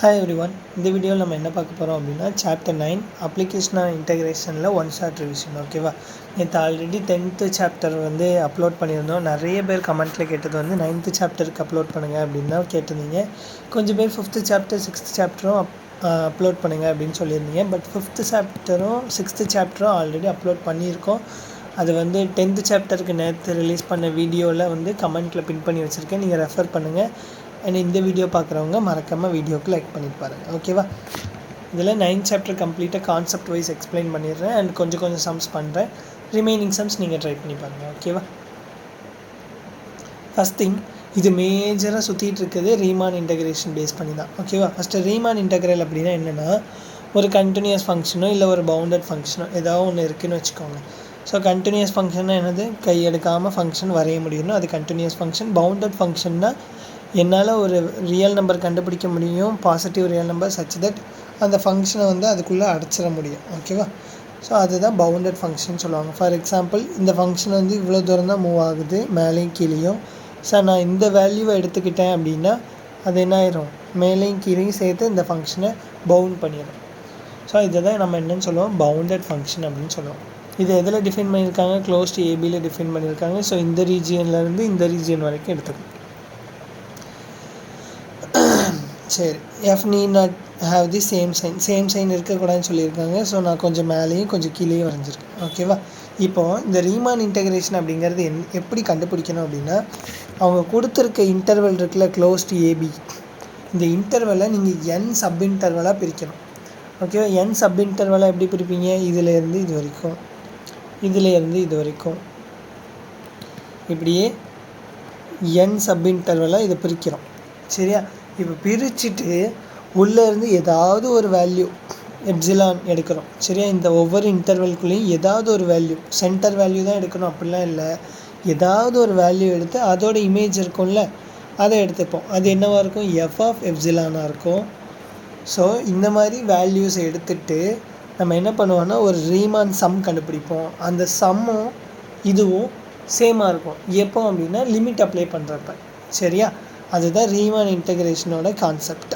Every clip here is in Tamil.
Hi everyone, இந்த வீடியோவில் நம்ம என்ன பார்க்க போகிறோம் அப்படின்னா சாப்டர் 9 அப்ளிகேஷன் அண்ட் இன்டெகிரேஷனில் ஒன் ஷாட் ரிவிஷன். ஓகேவா, நேற்று ஆல்ரெடி 10th சாப்டர் வந்து அப்லோட் பண்ணியிருந்தோம். நிறைய பேர் கமெண்ட்டில் கேட்டது வந்து 9th சாப்டருக்கு அப்லோட் பண்ணுங்கள் அப்படின்னு தான் கேட்டிருந்தீங்க. கொஞ்சம் பேர் 5th சாப்டர் 6th சாப்டரும் அப்லோட் பண்ணுங்கள் அப்படின்னு சொல்லியிருந்தீங்க. பட் 5th சாப்டரும் 6th சாப்டரும் ஆல்ரெடி அப்லோட் பண்ணியிருக்கோம். அது வந்து 10th சாப்டருக்கு நேற்று ரிலீஸ் பண்ண வீடியோவில் வந்து கமெண்ட்டில் பின் பண்ணி வச்சுருக்கேன், நீங்கள் ரெஃபர் பண்ணுங்கள். அண்ட் இந்த வீடியோ பார்க்குறவங்க மறக்காமல் வீடியோக்கு லைக் பண்ணிட்டு பாருங்கள். ஓகேவா, இதில் 9th சாப்டர் கம்ப்ளீட்டாக கான்செப்ட் வைஸ் எக்ஸ்பிளைன் பண்ணிடுறேன். அண்ட் கொஞ்சம் சம்ஸ் பண்ணுறேன். ரிமைனிங் சம்ஸ் நீங்கள் ட்ரை பண்ணி பாருங்கள். ஓகேவா, ஃபஸ்ட் திங், இது மேஜராக சுற்றிட்டு இருக்குது ரீமான் இன்டெகிரேஷன் பேஸ் பண்ணி தான். ஓகேவா, ஃபஸ்ட்டு ரீமான் இன்டெகிரல் அப்படின்னா என்னென்னா, ஒரு கண்டினியூஸ் ஃபங்க்ஷனோ இல்லை ஒரு பவுண்டட் ஃபங்க்ஷனோ ஏதாவது ஒன்று இருக்குதுன்னு வச்சுக்கோங்க. ஸோ கண்டினியூஸ் ஃபங்க்ஷன்னா என்னது, கையெடுக்காமல் ஃபங்க்ஷன் வரைய முடியும்னா அது கண்டினியூஸ் ஃபங்க்ஷன். பவுண்டட் ஃபங்க்ஷன்னா என்னால் ஒரு ரியல் நம்பர் கண்டுபிடிக்க முடியும், positive real number, such that அந்த ஃபங்க்ஷனை வந்து அதுக்குள்ளே அடைச்சிட முடியும். ஓகேவா, ஸோ அதுதான் பவுண்டட் ஃபங்க்ஷன் சொல்லுவாங்க. ஃபார் எக்ஸாம்பிள், இந்த ஃபங்க்ஷன் வந்து இவ்வளோ தூரம் தான் மூவ் ஆகுது, மேலேயும் கீழேயும். சார் நான் இந்த வேல்யூவை எடுத்துக்கிட்டேன் அப்படின்னா அது என்ன ஆயிரும், மேலேயும் கீழேயும் சேர்த்து இந்த ஃபங்க்ஷனை பவுண்ட் பண்ணிடும். ஸோ இதை தான் நம்ம என்னென்னு சொல்லுவோம், பவுண்டட் ஃபங்க்ஷன் அப்படின்னு சொல்லுவோம். இது எதில் டிஃபைன் பண்ணியிருக்காங்க, க்ளோஸ்ட் ஏபியில் டிஃபைன் பண்ணியிருக்காங்க. ஸோ இந்த ரீஜியன்லேருந்து இந்த ரீஜியன் வரைக்கும் எடுத்துக்கணும். சரி, f need not have the same sign இருக்கக்கூடாதுன்னு சொல்லியிருக்காங்க. ஸோ நான் கொஞ்சம் மேலேயும் கொஞ்சம் கீழேயும் வரைஞ்சிருக்கேன். ஓகேவா, இப்போது இந்த ரீமான் இன்டெகிரேஷன் அப்படிங்கிறது எப்படி கண்டுபிடிக்கணும் அப்படின்னா, அவங்க கொடுத்துருக்க இன்டர்வல் இருக்குல்ல, க்ளோஸ்ட் ஏபி, இந்த இன்டர்வலை நீங்கள் என் சப் இன்டர்வலாக பிரிக்கணும். ஓகேவா, என் சப் இன்டர்வலாக எப்படி பிரிப்பீங்க, இதிலேருந்து இது வரைக்கும், இதிலேருந்து இது வரைக்கும், இப்படியே என் சப் இன்டர்வலாக இதை பிரிக்கிறோம். சரியா, இப்போ பிரிச்சுட்டு உள்ளேருந்து ஏதாவது ஒரு வேல்யூ எப்சிலான் எடுக்கிறோம். சரியா, இந்த ஒவ்வொரு இன்டர்வல்குள்ளேயும் ஏதாவது ஒரு வேல்யூ, சென்டர் வேல்யூ தான் எடுக்கணும் அப்படிலாம் இல்லை, ஏதாவது ஒரு வேல்யூ எடுத்து அதோட இமேஜ் இருக்கும்ல அதை எடுத்துப்போம். அது என்னவாக இருக்கும், எஃப் ஆஃப் எப்சிலானாக இருக்கும். ஸோ இந்த மாதிரி வேல்யூஸ் எடுத்துகிட்டு நம்ம என்ன பண்ணுவோம்னா ஒரு ரீமான் சம் கண்டுபிடிப்போம். அந்த சம்மும் இதுவும் சேமாக இருக்கும். எப்போ அப்படின்னா லிமிட் அப்ளை பண்ணுறப்ப. சரியா, அதுதான் ரீமான் இன்டெகிரேஷனோட கான்செப்ட்.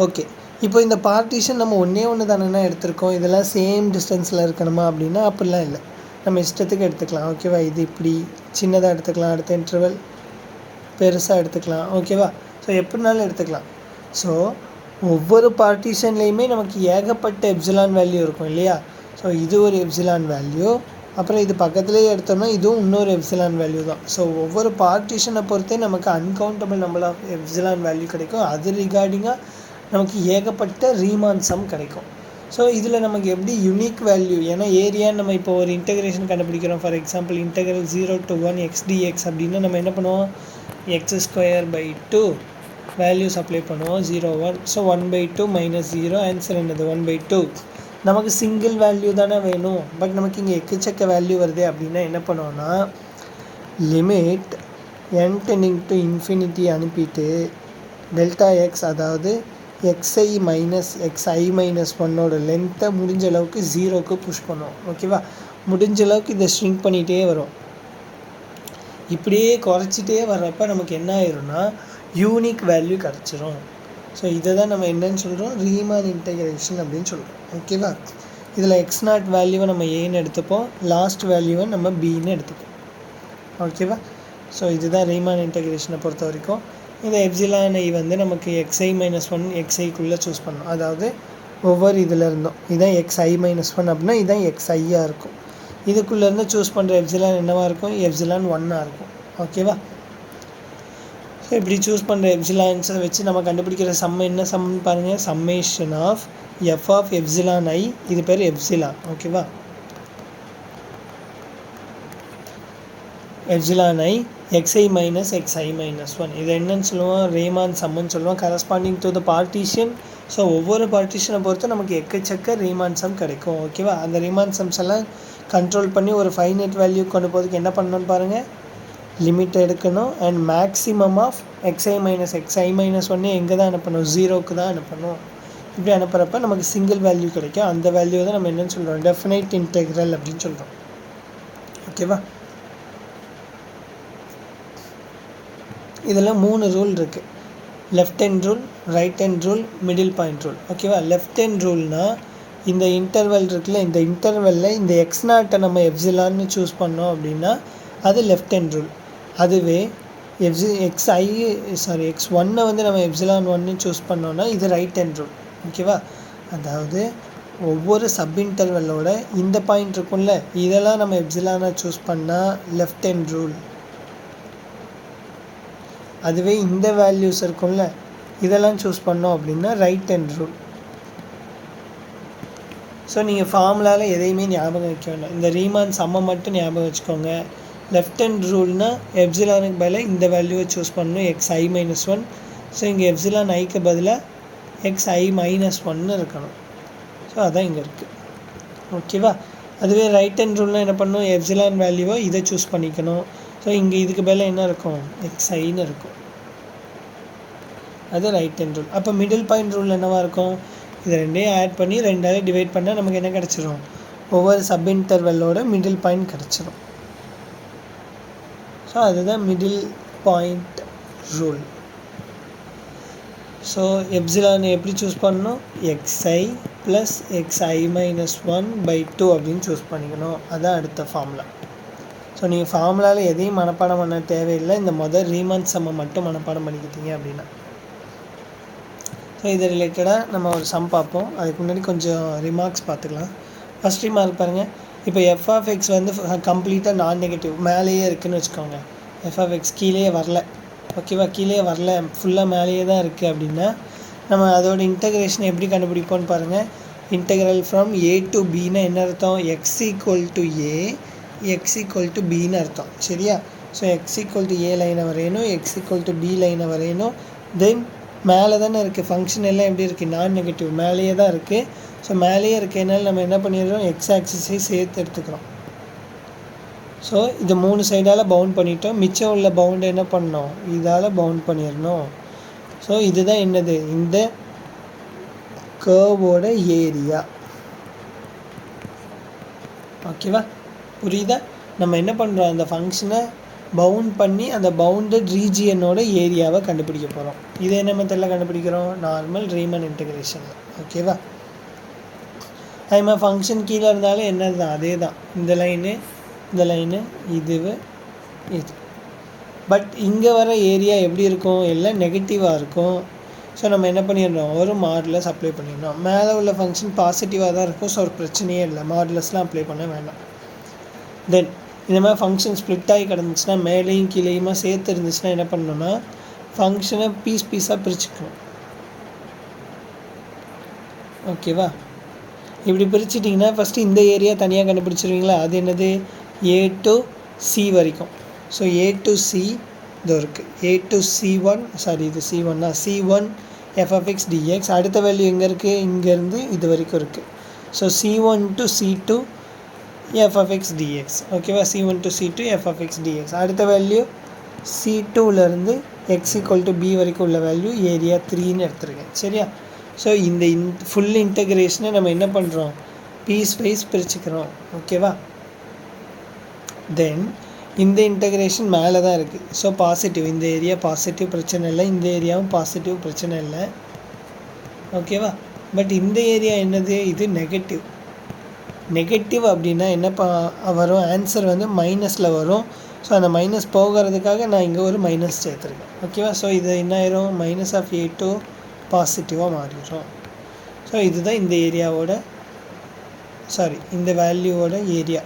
ஓகே, இப்போ இந்த பார்ட்டிஷன் நம்ம ஒன்று தானே எடுத்திருக்கோம், இதெல்லாம் சேம் டிஸ்டன்ஸில் இருக்கணுமா அப்படின்னா அப்படிலாம் இல்லை, நம்ம இஷ்டத்துக்கு எடுத்துக்கலாம். ஓகேவா, இது இப்படி சின்னதாக எடுத்துக்கலாம், அடுத்த இன்டர்வல் பெருசாக எடுத்துக்கலாம். ஓகேவா, ஸோ எப்படினாலும் எடுத்துக்கலாம். ஸோ ஒவ்வொரு பார்ட்டிஷன்லேயுமே நமக்கு ஏகப்பட்ட எப்சிலான் வேல்யூ இருக்கும் இல்லையா. ஸோ இது ஒரு எப்சிலான் வேல்யூ, அப்புறம் இது பக்கத்துலேயே எடுத்தோம்னா இதுவும் இன்னொரு எப்சிலான் வேல்யூ தான். ஸோ ஒவ்வொரு பார்ட்டிஷனை பொறுத்தே நமக்கு uncountable number of epsilon value கிடைக்கும். அது ரிகார்டிங்காக நமக்கு ஏகப்பட்ட ரீமான் சம் கிடைக்கும். ஸோ இதில் நமக்கு எப்படி யூனிக் வேல்யூ, ஏன்னா ஏரியான்னு நம்ம இப்போ ஒரு இன்டெகிரேஷன் கண்டுபிடிக்கிறோம். For example integral 0 to 1 x dx அப்படின்னா நம்ம என்ன பண்ணுவோம், x²/2 வேல்யூஸ் அப்ளை பண்ணுவோம், 0 1. ஸோ 1/2 - 0, ஆன்சர் என்னது 1/2. நமக்கு சிங்கிள் வேல்யூ தானே வேணும், பட் நமக்கு இங்கே எக்கச்சக்க வேல்யூ வருது அப்படின்னா என்ன பண்ணுவோன்னா limit n tending to infinity அனுப்பிட்டு டெல்டா எக்ஸ், அதாவது xi - xi-1ஓட லென்த்தை முடிஞ்ச அளவுக்கு 0க்கு புஷ் பண்ணுவோம். ஓகேவா, முடிஞ்ச அளவுக்கு இதை ஸ்ட்ரிங்க் பண்ணிகிட்டே வரும். இப்படியே குறைச்சிட்டே வர்றப்ப நமக்கு என்ன ஆயிரும்னா யூனிக் வேல்யூ கிடச்சிரும். ஸோ இதை தான் நம்ம என்னன்னு சொல்கிறோம், ரீமான் இன்டெகிரேஷன் அப்படின்னு சொல்கிறோம். ஓகேவா, இதில் x0 வேல்யூவை நம்ம ஏன்னு எடுத்துப்போம், லாஸ்ட் வேல்யூவை நம்ம பின்னு எடுத்துப்போம். ஓகேவா, ஸோ இதுதான் ரீமான் இன்டெகிரேஷனை பொறுத்த வரைக்கும். இந்த எப்சிலான் ஐ வந்து நமக்கு xi-1 xiக்குள்ளே சூஸ் பண்ணணும். அதாவது ஒவ்வொரு இதில் இருந்தோம், இதுதான் xi-1 அப்படின்னா இதுதான் xi-யாக இருக்கும். இதுக்குள்ளேருந்து சூஸ் பண்ணுற எப்சிலான் என்னவாக இருக்கும், எப்சிலான் 1ஆக இருக்கும். ஓகேவா, ஸோ இப்படி சூஸ் பண்ணுற எப்சிலான்ஸை வச்சு நம்ம கண்டுபிடிக்கிற சம் என்ன சம்னு பாருங்கள், summation of f of epsilon i, இது பேர் எப்சிலான். ஓகேவா, எப்சிலான் ஐ xi - xi-1, இது என்னன்னு சொல்லுவோம், ரீமான் சம்முன்னு சொல்லுவோம், corresponding to the partition. So ஒவ்வொரு பார்ட்டிஷனை பொறுத்து நமக்கு எக்கச்சக்க ரீமான் சம் கிடைக்கும். ஓகேவா, அந்த ரீமான் சம்ஸ் எல்லாம் கண்ட்ரோல் பண்ணி ஒரு ஃபைனைட் வேல்யூ கொண்டு போகிறதுக்கு என்ன பண்ணணும்னு பாருங்கள், லிமிட் எடுக்கணும். And maximum of xi - xi-1 எங்கே தான் அனுப்பணும், 0க்கு தான் அனுப்பணும். இப்படி அனுப்புகிறப்ப நமக்கு சிங்கிள் வேல்யூ கிடைக்கும். அந்த வேல்யூ தான் நம்ம என்னென்னு சொல்கிறோம், டெஃபினைட் இன்டெக்ரல் அப்படின்னு சொல்கிறோம். ஓகேவா, இதில் 3 ரூல் இருக்குது. Left hand rule, right hand rule, middle point rule. ஓகேவா? லெஃப்ட் ஹேண்ட் ரூல்னால் இந்த இன்டர்வல் இருக்குல்ல, இந்த இன்டர்வலில் இந்த எக்ஸ் நாட்டை நம்ம எப்சிலான்னு சூஸ் பண்ணோம் அப்படின்னா அது லெஃப்ட் ஹேண்ட் ரூல். அதுவே எக்ஸ் ஒன்னை வந்து நம்ம எப்சிலான் ஒன்னு சூஸ் பண்ணோன்னா இது ரைட் ஹேண்ட் ரூல். ஓகேவா? அதாவது ஒவ்வொரு சப் இன்டர்வலோட இந்த பாயிண்ட் இருக்கும்ல, இதெல்லாம் நம்ம எப்சிலானை சூஸ் பண்ணால் லெஃப்ட் ஹேண்ட் ரூல். அதுவே இந்த வேல்யூஸ் இருக்கும்ல, இதெல்லாம் சூஸ் பண்ணோம் அப்படின்னா ரைட் ஹேண்ட் ரூல். ஸோ நீங்கள் ஃபார்முலாவில் எதையுமே ஞாபகம் வைக்க வேண்டாம், இந்த ரீமான் சம்மை மட்டும் ஞாபகம் வச்சுக்கோங்க. லெஃப்ட் ஹேண்ட் ரூல்னால் எப்சிலானுக்கு பதிலாக இந்த வேல்யூவை சூஸ் பண்ணணும், xi-1. ஸோ இங்கே எப்சிலான் ஐக்கு பதிலாக xi-1 இருக்கணும். ஸோ அதான் இங்கே இருக்குது. ஓகேவா? அதுவே ரைட் ஹேண்ட் ரூல்னால் என்ன பண்ணணும், எப்சிலான் வேல்யூவை இதை சூஸ் பண்ணிக்கணும். ஸோ இங்கே இதுக்கு பதிலாக என்ன இருக்கும், xi-ன்னு இருக்கும். அது ரைட் ஹேண்ட் ரூல். அப்போ மிடில் பாயிண்ட் ரூல் என்னவாக இருக்கும், இது ரெண்டையும் ஆட் பண்ணி 2ஆல் டிவைட் பண்ணால் நமக்கு என்ன கிடச்சிரும், ஒவ்வொரு சப் இன்டர்வலோட மிடில் பாயிண்ட் கிடச்சிரும். ஸோ அதுதான் middle point rule. So epsilon எப்படி சூஸ் பண்ணணும், xi + xi-1/2 அப்படின்னு சூஸ் பண்ணிக்கணும். அதுதான் அடுத்த ஃபார்முலா. ஸோ நீங்கள் ஃபார்முலாவில் எதையும் மனப்பாடம் பண்ண தேவையில்லை, இந்த முதல் ரீமான் சம்மை மட்டும் மனப்பாடம் பண்ணிக்கிட்டீங்க அப்படின்னா. ஸோ இது ரிலேட்டடாக நம்ம ஒரு சம் பார்ப்போம். அதுக்கு முன்னாடி கொஞ்சம் ரிமார்க்ஸ் பார்த்துக்கலாம். ஃபஸ்ட் ரிமார்க் பாருங்கள், இப்போ f(x) வந்து கம்ப்ளீட்டாக நான் நெகட்டிவ் மேலேயே இருக்குதுன்னு வச்சுக்கோங்க. f(x) கீழே வரல. ஓகேவா? கீழே வரல, ஃபுல்லாக மேலேயே தான் இருக்குது அப்படின்னா நம்ம அதோட இன்டகிரேஷன் எப்படி கண்டுபிடிப்போம்னு பாருங்கள். இன்டெக்ரல் ஃப்ரம் a to bனா என்ன அர்த்தம், x = a, x = bன்னு அர்த்தம். சரியா? ஸோ x = a லைனை வரையணும், x = b லைனை வரையணும். தென் மேலே தானே இருக்குது, ஃபங்க்ஷன் எல்லாம் எப்படி இருக்குது, நான் நெகட்டிவ் மேலேயே தான் இருக்குது. ஸோ மேலேயே இருக்கனால நம்ம என்ன பண்ணிடுறோம், எக்ஸ் ஆக்சிஸை சேர்த்து எடுத்துக்கிறோம். ஸோ இது 3 சைடால் பவுண்ட் பண்ணிட்டோம். மிச்சம் உள்ள பவுண்டை என்ன பண்ணோம், இதால் பவுண்ட் பண்ணிடணும். ஸோ இதுதான் என்னது, இந்த கர்வோட ஏரியா. ஓகேவா? புரியுதா? நம்ம என்ன பண்ணுறோம், அந்த ஃபங்க்ஷனை பவுண்ட் பண்ணி அந்த பவுண்டட் ரீஜியனோட ஏரியாவை கண்டுபிடிக்க போகிறோம். இது என்ன மெத்தடில் கண்டுபிடிக்கிறோம், நார்மல் ரீமன் இன்டகிரேஷனில். ஓகேவா? அதுமாதிரி ஃபங்க்ஷன் கீழே இருந்தாலும் என்னது தான், அதே தான், இந்த லைனு இந்த லைனு இது. பட் இங்கே வர ஏரியா எப்படி இருக்கும், எல்லாம் நெகட்டிவாக இருக்கும். ஸோ நம்ம என்ன பண்ணிடணும், ஒரு மாடுலஸ் அப்ளை பண்ணிடணும். மேலே உள்ள ஃபங்க்ஷன் பாசிட்டிவாக தான் இருக்கும். ஸோ ஒரு பிரச்சனையே இல்லை, மாடுலஸ்லாம் அப்ளை பண்ண வேண்டாம். தென் இந்த மாதிரி ஃபங்க்ஷன் ஸ்ப்ளிட் ஆகி கிடந்துச்சுன்னா, மேலேயும் கீழேயுமா சேர்த்து இருந்துச்சுன்னா என்ன பண்ணணும்னா, ஃபங்க்ஷனை பீஸாக பிரிச்சுக்கணும். ஓகேவா? இப்படி பிரிச்சுட்டிங்கன்னா ஃபஸ்ட்டு இந்த ஏரியா தனியாக கண்டுபிடிச்சிருவீங்களா, அது என்னது, a to c வரைக்கும். ஸோ a to c இது இருக்குது, a to c1, சாரி இது c1 c1 f(x) dx. அடுத்த வேல்யூ எங்கே இருக்குது, இங்கேருந்து இது வரைக்கும் இருக்குது. So c1 to c2 f(x) dx. ஓகேவா? c1 to c2 f(x) dx. அடுத்த வேல்யூ c2லேருந்து x = b வரைக்கும் உள்ள வேல்யூ ஏரியா 3ன்னு எடுத்துருக்கேன். சரியா? ஸோ இந்த ஃபுல் இன்டகிரேஷனை நம்ம என்ன பண்ணுறோம், பீஸ் வைஸ் பிரிச்சுக்கிறோம். ஓகேவா? தென் இந்த இன்டகிரேஷன் மேலே தான் இருக்குது. ஸோ பாசிட்டிவ், இந்த ஏரியா பாசிட்டிவ், பிரச்சனை இல்லை. இந்த ஏரியாவும் பாசிட்டிவ், பிரச்சனை இல்லை. ஓகேவா? பட் இந்த ஏரியா என்னது, இது நெகட்டிவ். நெகட்டிவ் அப்படின்னா என்ன வரும், ஆன்சர் வந்து மைனஸில் வரும். ஸோ அந்த மைனஸ் போகிறதுக்காக நான் இங்கே ஒரு மைனஸ் சேர்த்துருக்கேன். ஓகேவா? ஸோ இது என்ன ஆயிரும், -(a2) பாசிட்டிவாக மாறிடும். ஸோ இதுதான் இந்த ஏரியாவோட, சாரி இந்த வேல்யூவோட ஏரியா.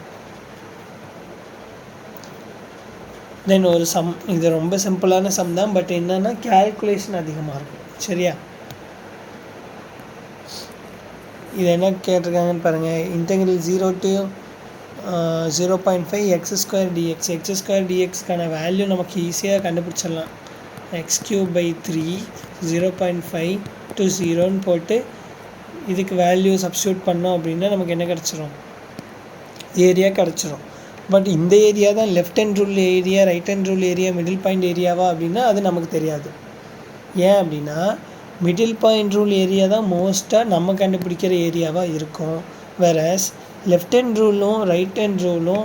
தென் ஒரு சம், இது ரொம்ப சிம்பிளான சம் தான். பட் என்னென்னா கேல்குலேஷன் அதிகமாக இருக்கும். சரியா? இது என்ன கேட்டிருக்காங்கன்னு பாருங்கள். Integral 0 to 0.5 x² dx. x² dxக்கான வேல்யூ நமக்கு ஈஸியாக கண்டுபிடிச்சிடலாம். x³/3 0.5 to 0ன்னு போட்டு இதுக்கு வேல்யூ சப்ஸ்டியூட் பண்ணோம் அப்படின்னா நமக்கு என்ன கிடச்சிரும், ஏரியா கிடச்சிரும். பட் இந்த ஏரியா தான் left hand rule area, right hand rule area, middle point ஏரியாவா அப்படின்னா அது நமக்கு தெரியாது. ஏன் அப்படின்னா மிடில் பாயிண்ட் ரூல் ஏரியா தான் மோஸ்ட்டாக நம்ம கண்டுபிடிக்கிற ஏரியாவாக இருக்கும். வேறஸ் லெஃப்ட் ஹேண்ட் ரூலும் ரைட் ஹேண்ட் ரூலும்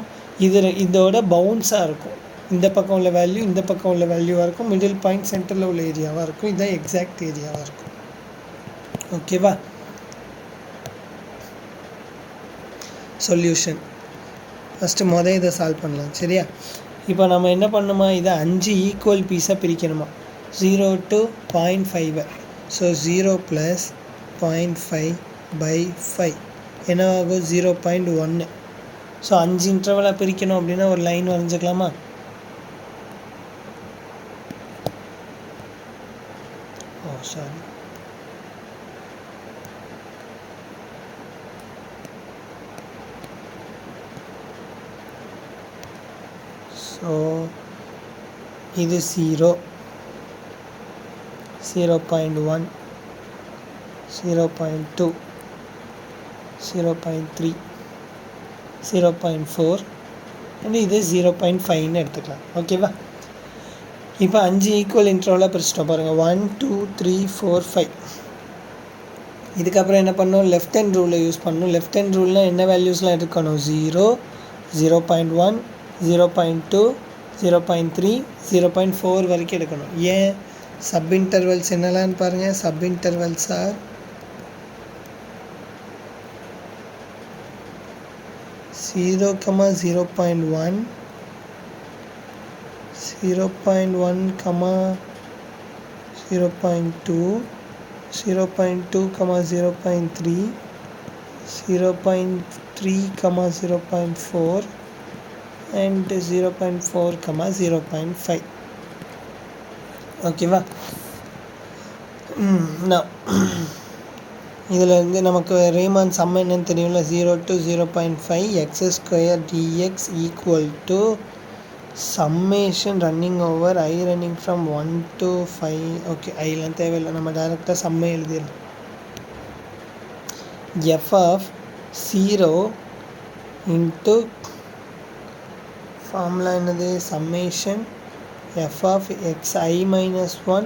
இதோட பவுன்ஸாக இருக்கும். இந்த பக்கம் உள்ள வேல்யூ இந்த பக்கம் உள்ள வேல்யூவாக இருக்கும், மிடில் பாயிண்ட் சென்டரில் உள்ள ஏரியாவாக இருக்கும், இதுதான் எக்ஸாக்ட் ஏரியாவாக இருக்கும். ஓகேவா? சொல்யூஷன் ஃபஸ்ட்டு இதை சால்வ் பண்ணலாம். சரியா? இப்போ நம்ம என்ன பண்ணணுமா, இதை 5 ஈக்குவல் பீஸாக பிரிக்கணுமா, 0 to 0.5. ஸோ 0 + 0.5/5 என்ன ஆகும், 0.1. ஸோ 5 இன்டர்வலாக பிரிக்கணும் அப்படின்னா ஒரு லைன் வரைஞ்சிக்கலாமா? சாரி, ஸோ இது 0, 0.1, 0.2, 0.3, 0.4 அண்ட் இது 0.5ன்னு எடுத்துக்கலாம். ஓகேவா? இப்போ 5 ஈக்குவல் இன்டர்வலாக பிரிச்சிட்டோம் பாருங்கள், 1 2 3 4 5. இதுக்கப்புறம் என்ன பண்ணணும், லெஃப்ட் ஹேண்ட் ரூலை யூஸ் பண்ணணும். லெஃப்ட் ஹேண்ட் ரூல்னால் என்ன வேல்யூஸ்லாம் எடுக்கணும், 0, 0.1, 0.2, 0.3, 0.4 வரைக்கும் எடுக்கணும். ஏன், சப் இன்டர்வல்ஸ் என்னெல்லாம்னு பாருங்கள். Sub intervals are 0, 0.1, 0.1, 0.2, 0.2, 0.3, 0.3, 0.4 and 0.4, 0.5. ஓகேவா? நான் இதில் வந்து நமக்கு ரீமான் சம் என்னன்னு தெரியும்ல, 0 to 0.5 x² dx equal to summation running over I running from 1 to 5. Okay, ஐலாம் தேவையில்லை, நம்ம டேரெக்டாக சம்மே எழுதிடலாம். f of 0 இன்ட்டு ஃபார்முலா என்னது, summation f of xi minus 1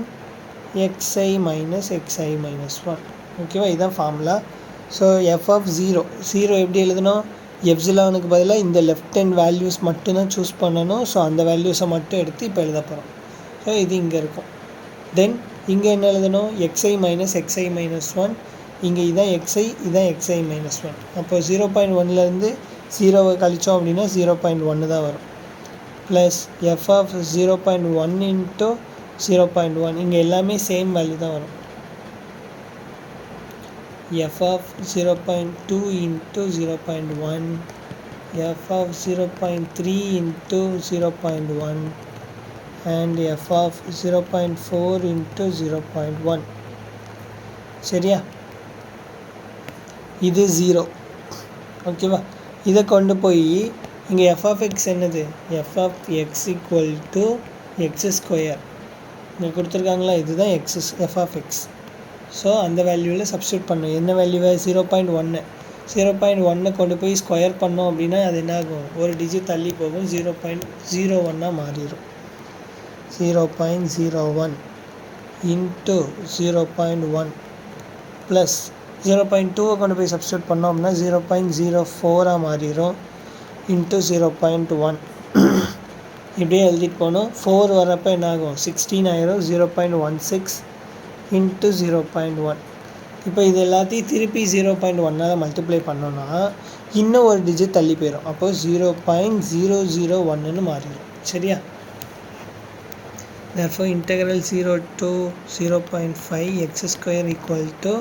xi minus xi minus 1. ஓகேவா? இதுதான் ஃபார்முலா. ஸோ f of 0 எப்படி எழுதணும், எப்சிலானுக்கு பதிலாக இந்த லெஃப்ட் ஹேண்ட் வேல்யூஸ் மட்டும்தான் சூஸ் பண்ணணும். ஸோ அந்த வேல்யூஸை மட்டும் எடுத்து இப்போ எழுத போகிறோம். ஸோ இது இங்கே இருக்கும். தென் இங்கே என்ன எழுதணும், xi minus xi minus 1. இங்கே இதான் xi, இதான் xi minus 1. அப்போ 0.1லேருந்து 0வை கழித்தோம் அப்படின்னா 0.1 தான் வரும். ப்ளஸ் f of 0.1 இன்ட்டு 0.1, இங்கே எல்லாமே சேம் வேல்யூ தான் வரும். f of 0.2 into 0.1, f of 0.3 into 0.1 and f of 0.4 into 0.1. சரியா? இது 0. ஓகேவா? இதை கொண்டு போய் இங்கே f of x என்னது, f of x equal to x². இங்கே கொடுத்துருக்காங்களா, இதுதான் f of x. ஸோ அந்த வேல்யூவில் சப்ஸ்டியூட் பண்ணணும். என்ன வேல்யூவை, 0.1. 0.1 கொண்டு போய் ஸ்கொயர் பண்ணோம் அப்படின்னா அது என்ன ஆகும், ஒரு டிஜிட் தள்ளி போகும், 0.01 மாறிடும். 0.01 இன்ட்டு 0.1 ப்ளஸ் 0.2 கொண்டு போய் சப்ஸ்டியூட் பண்ணோம் அப்படின்னா 0.04 மாறிடும், இன்ட்டு 0.1. இப்படியே எழுதிட்டு போகணும். 4 வரப்போ என்ன ஆகும், 16 ஆயிரும். 0.16 இன்ட்டு 0.1. இப்போ இது எல்லாத்தையும் திருப்பி 0.1 மல்டிப்ளை பண்ணோன்னா இன்னும் ஒரு டிஜிட் தள்ளி போயிடும். அப்போது 0.001 மாறிடும். சரியா? therefore integral 0 to 0.5 x² equal to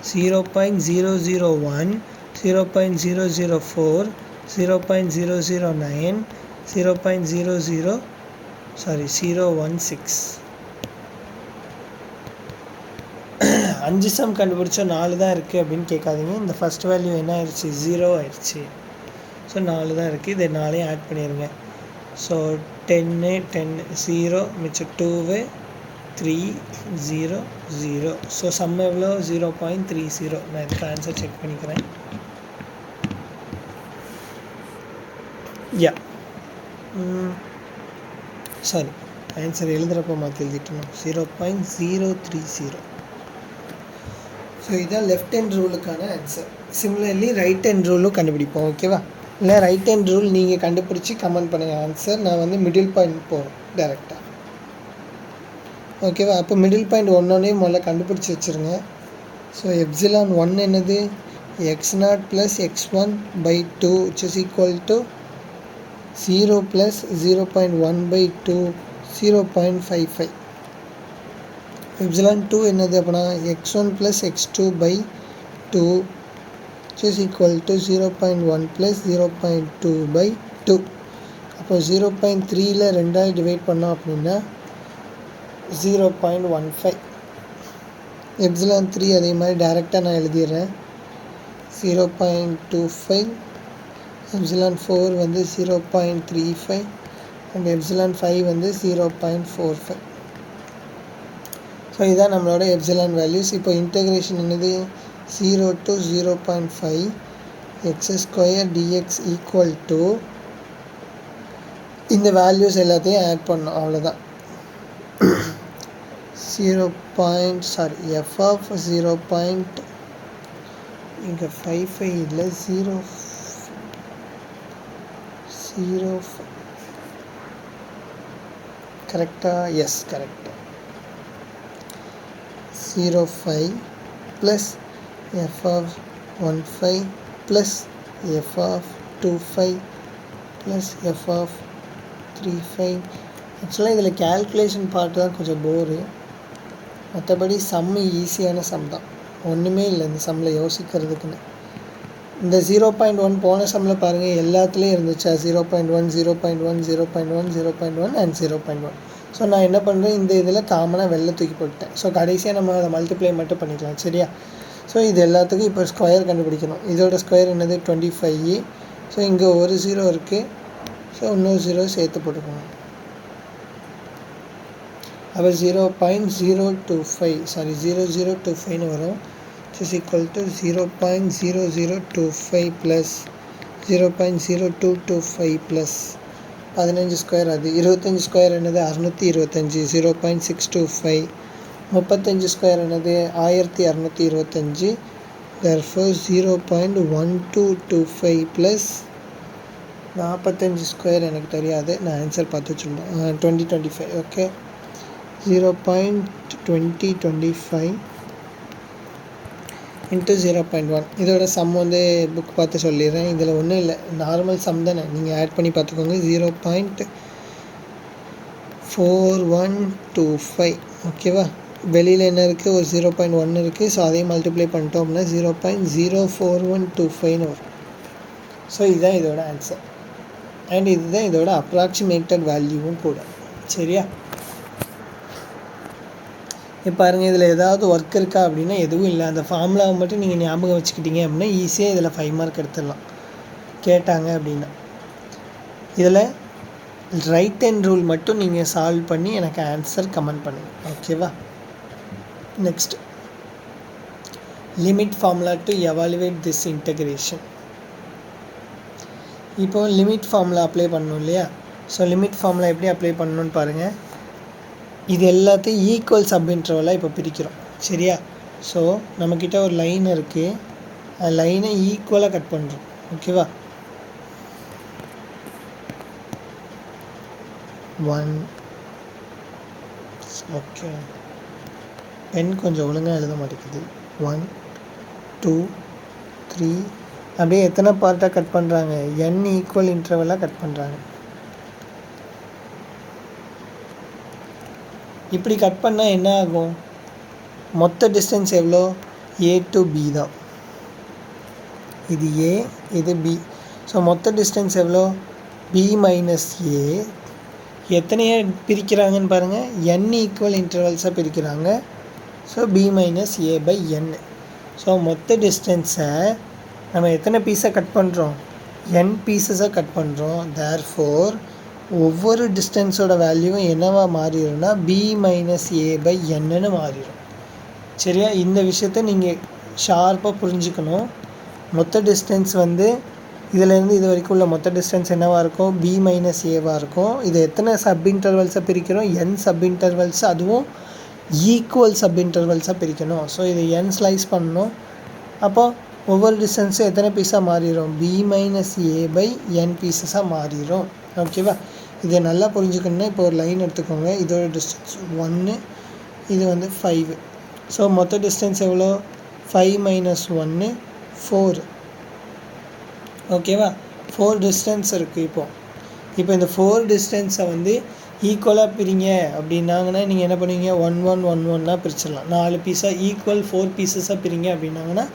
0.001, 0.004, 0.009, 0.016. 5 some கண்டுபிடிச்சா 4 தான் இருக்குது அப்படின்னு கேட்காதீங்க. இந்த ஃபஸ்ட் வேல்யூ என்ன ஆயிடுச்சு, 0 ஆயிடுச்சு. ஸோ 4 தான் இருக்குது. இதை 4 ஆட் பண்ணிடுங்க. ஸோ 10 0 மிச்சம் 2 3 0 0. ஸோ சம் எவ்வளோ, 0.30. நான் இதுக்கு ஆன்சர் செக் பண்ணிக்கிறேன். யா சாரி, ஆன்சர் எழுதுகிறப்போ மாற்றி எழுதிட்டோம். 0.030. ஸோ இதுதான் லெஃப்ட் ஹேண்ட் ரூலுக்கான ஆன்சர். சிமிலர்லி ரைட் ஹேண்ட் ரூலும் கண்டுபிடிப்போம். ஓகேவா? இல்லை ரைட் ஹேண்ட் ரூல் நீங்கள் கண்டுபிடிச்சி கமெண்ட் பண்ணுங்கள் ஆன்சர். நான் வந்து மிடில் பாயிண்ட் போகிறேன் டேரெக்டாக. ஓகேவா? அப்போ மிடில் பாயிண்ட் ஒன்றே முதல்ல கண்டுபிடிச்சி வச்சுருங்க. ஸோ எப்சிலான் 1 என்னது x0 + x1/2 which is equal to 0 + 0.1/2 0.55. Epsilon 2 என்னது அப்படின்னா x1 + x2/2 which is equal to 0.1 + 0.2/2. அப்போ 0.3ல் 2ஆல் டிவைட் பண்ணோம் அப்படின்னா 0.15. எப்சிலான் 3 அதே மாதிரி டேரெக்டாக நான் எழுதிடுறேன் 0.25. எப்சிலான் 4 வந்து 0.35 அண்ட் எப்சிலான் 5 வந்து 0.45. ஸோ இதுதான் நம்மளோட எப்சிலான் வேல்யூஸ். இப்போ இன்டெகிரேஷன் என்னது 0 to 0.5 x² dx equal to இந்த வேல்யூஸ் எல்லாத்தையும் ஆட் பண்ணோம், அவ்வளோதான். f of 0. இங்கே 55 இல்லை 0 கரெக்டாக? எஸ் கரெக்டாக. 0.5 plus f of 1.5 plus f of 2.5 plus f of 3.5. ஆக்சுவலாக இதில் கேல்குலேஷன் பார்ட் தான் கொஞ்சம் போரு, மற்றபடி சம்மு ஈஸியான சம் தான், ஒன்றுமே இல்லை இந்த சம்மில் யோசிக்கிறதுக்குன்னு. இந்த 0.1 போன சம்மில் பாருங்கள் எல்லாத்துலேயும் இருந்துச்சா 0.1 0.1 0.1 0.1 அண்ட் 0.1. ஸோ நான் என்ன பண்ணுறேன், இந்த இதில் காமனாக வெளில தூக்கி போட்டேன். ஸோ கடைசியாக நம்ம அதை மல்டிப்ளை மட்டும் பண்ணிக்கலாம், சரியா? ஸோ இது எல்லாத்துக்கும் இப்போ ஸ்கொயர் கண்டுபிடிக்கணும். இதோட ஸ்கொயர் என்னது 25. ஸோ இங்கே ஒரு 0 இருக்குது, ஸோ இன்னொரு 0 சேர்த்து போட்டுக்கணும். அப்போ 0025 வரும். Is equal to 0.0025 plus 0.0225 plus 15 square, அது 25 ஸ்கொயர் என்னது 625 0.625. 35 ஸ்கொயர் என்னது 1225. therefore 0.1225 ப்ளஸ் 45 ஸ்கொயர் எனக்கு தெரியாது, நான் ஆன்சர் பார்த்து சொல்கிறேன் 2025. Okay, 0.2025 into 0.1. இதோட சம் வந்து புக் பார்த்து சொல்லிடுறேன். இதில் ஒன்றும் இல்லை, நார்மல் சம் தானே, நீங்கள் ஆட் பண்ணி பார்த்துக்கோங்க. 0.4125. ஓகேவா? வெளியில் என்ன இருக்குது, ஒரு 0.1 இருக்குது. ஸோ அதையும் மல்டிப்ளை பண்ணிட்டோம் அப்படின்னா 0.04125 வரும். ஸோ இதுதான் இதோட ஆன்சர் அண்ட் இதுதான் இதோட அப்ராக்சிமேட்டட் வேல்யூவும் கூட, சரியா? இப்போ பாருங்கள், இதில் ஏதாவது ஒர்க் இருக்கா அப்படின்னா எதுவும் இல்லை. அந்த ஃபார்முலாவை மட்டும் நீங்கள் ஞாபகம் வச்சுக்கிட்டீங்க அப்படின்னா ஈஸியாக இதில் 5 மார்க் எடுத்துடலாம் கேட்டாங்க அப்படின்னா. இதில் ரைட் ஹேண்ட் ரூல் மட்டும் நீங்கள் சால்வ் பண்ணி எனக்கு ஆன்சர் கமெண்ட் பண்ணுங்கள், ஓகேவா? Next, limit formula to evaluate this integration. இப்போ லிமிட் ஃபார்முலா அப்ளை பண்ணணும் இல்லையா? ஸோ லிமிட் ஃபார்முலா எப்படி அப்ளை பண்ணணும்னு பாருங்கள். இது எல்லாத்தையும் ஈக்குவல் சப் இன்டர்வலாக இப்போ பிரிக்கிறோம், சரியா? ஸோ நம்மக்கிட்ட ஒரு லைன் இருக்குது, அந்த லைனை ஈக்குவலாக கட் பண்ணுறோம், ஓகேவா? 1 ஓகே, பென் கொஞ்சம் ஒழுங்காக எழுத மாட்டேங்குது. 1 2 3 அப்படியே எத்தனை பார்ட்டாக கட் பண்ணுறாங்க, n ஈக்குவல் இன்டர்வலாக கட் பண்ணுறாங்க. இப்படி கட் பண்ணால் என்ன ஆகும், மொத்த டிஸ்டன்ஸ் எவ்வளோ, a to b தான். இது a, இது b. ஸோ மொத்த டிஸ்டன்ஸ் எவ்வளோ, b மைனஸ் a. எத்தனையை பிரிக்கிறாங்கன்னு பாருங்கள், n ஈக்குவல் இன்டர்வல்ஸாக பிரிக்கிறாங்க. So b minus a by n. So மொத்த டிஸ்டன்ஸை நம்ம எத்தனை பீஸாக கட் பண்ணுறோம், n பீசஸாக கட் பண்ணுறோம். தேர்ஃபோர் ஒவ்வொரு டிஸ்டன்ஸோட வேல்யூவும் என்னவா மாறிடும்னா b மைனஸ் a பை என்னன்னு மாறிடும், சரியா? இந்த விஷயத்த நீங்கள் ஷார்ப்பாக புரிஞ்சுக்கணும். மொத்த டிஸ்டன்ஸ் வந்து இதிலேருந்து இது வரைக்கும் உள்ள மொத்த டிஸ்டன்ஸ் என்னவாக இருக்கும், b மைனஸ் ஏவாக இருக்கும். இது எத்தனை சப் இன்டர்வல்ஸாக பிரிக்கிறோம், n சப் இன்டர்வல்ஸ், அதுவும் ஈக்குவல் சப் இன்டர்வல்ஸாக பிரிக்கணும். ஸோ இது n ஸ்லைஸ் பண்ணணும். அப்போது ஒவ்வொரு டிஸ்டன்ஸும் எத்தனை பீஸாக மாறிடும், b மைனஸ் ஏ பை என் பீசஸாக மாறிடும். ஓகேவா? இதை நல்லா புரிஞ்சுக்கணுன்னா இப்போ ஒரு லைன் எடுத்துக்கோங்க. இதோட டிஸ்டன்ஸ் 1, இது வந்து 5. ஸோ மொத்த டிஸ்டன்ஸ் எவ்வளோ, 5 மைனஸ் 1 4. ஓகேவா? 4 டிஸ்டன்ஸ் இருக்குது. இப்போ இந்த 4 டிஸ்டன்ஸை வந்து ஈக்குவலாக பிரிங்க அப்படின்னாங்கன்னா நீங்கள் என்ன பண்ணுவீங்க, 1 1 1 1 பிரிச்சிடலாம். 4 பீஸாக ஈக்குவல் 4 பீசஸாக பிரிங்க அப்படின்னாங்கன்னா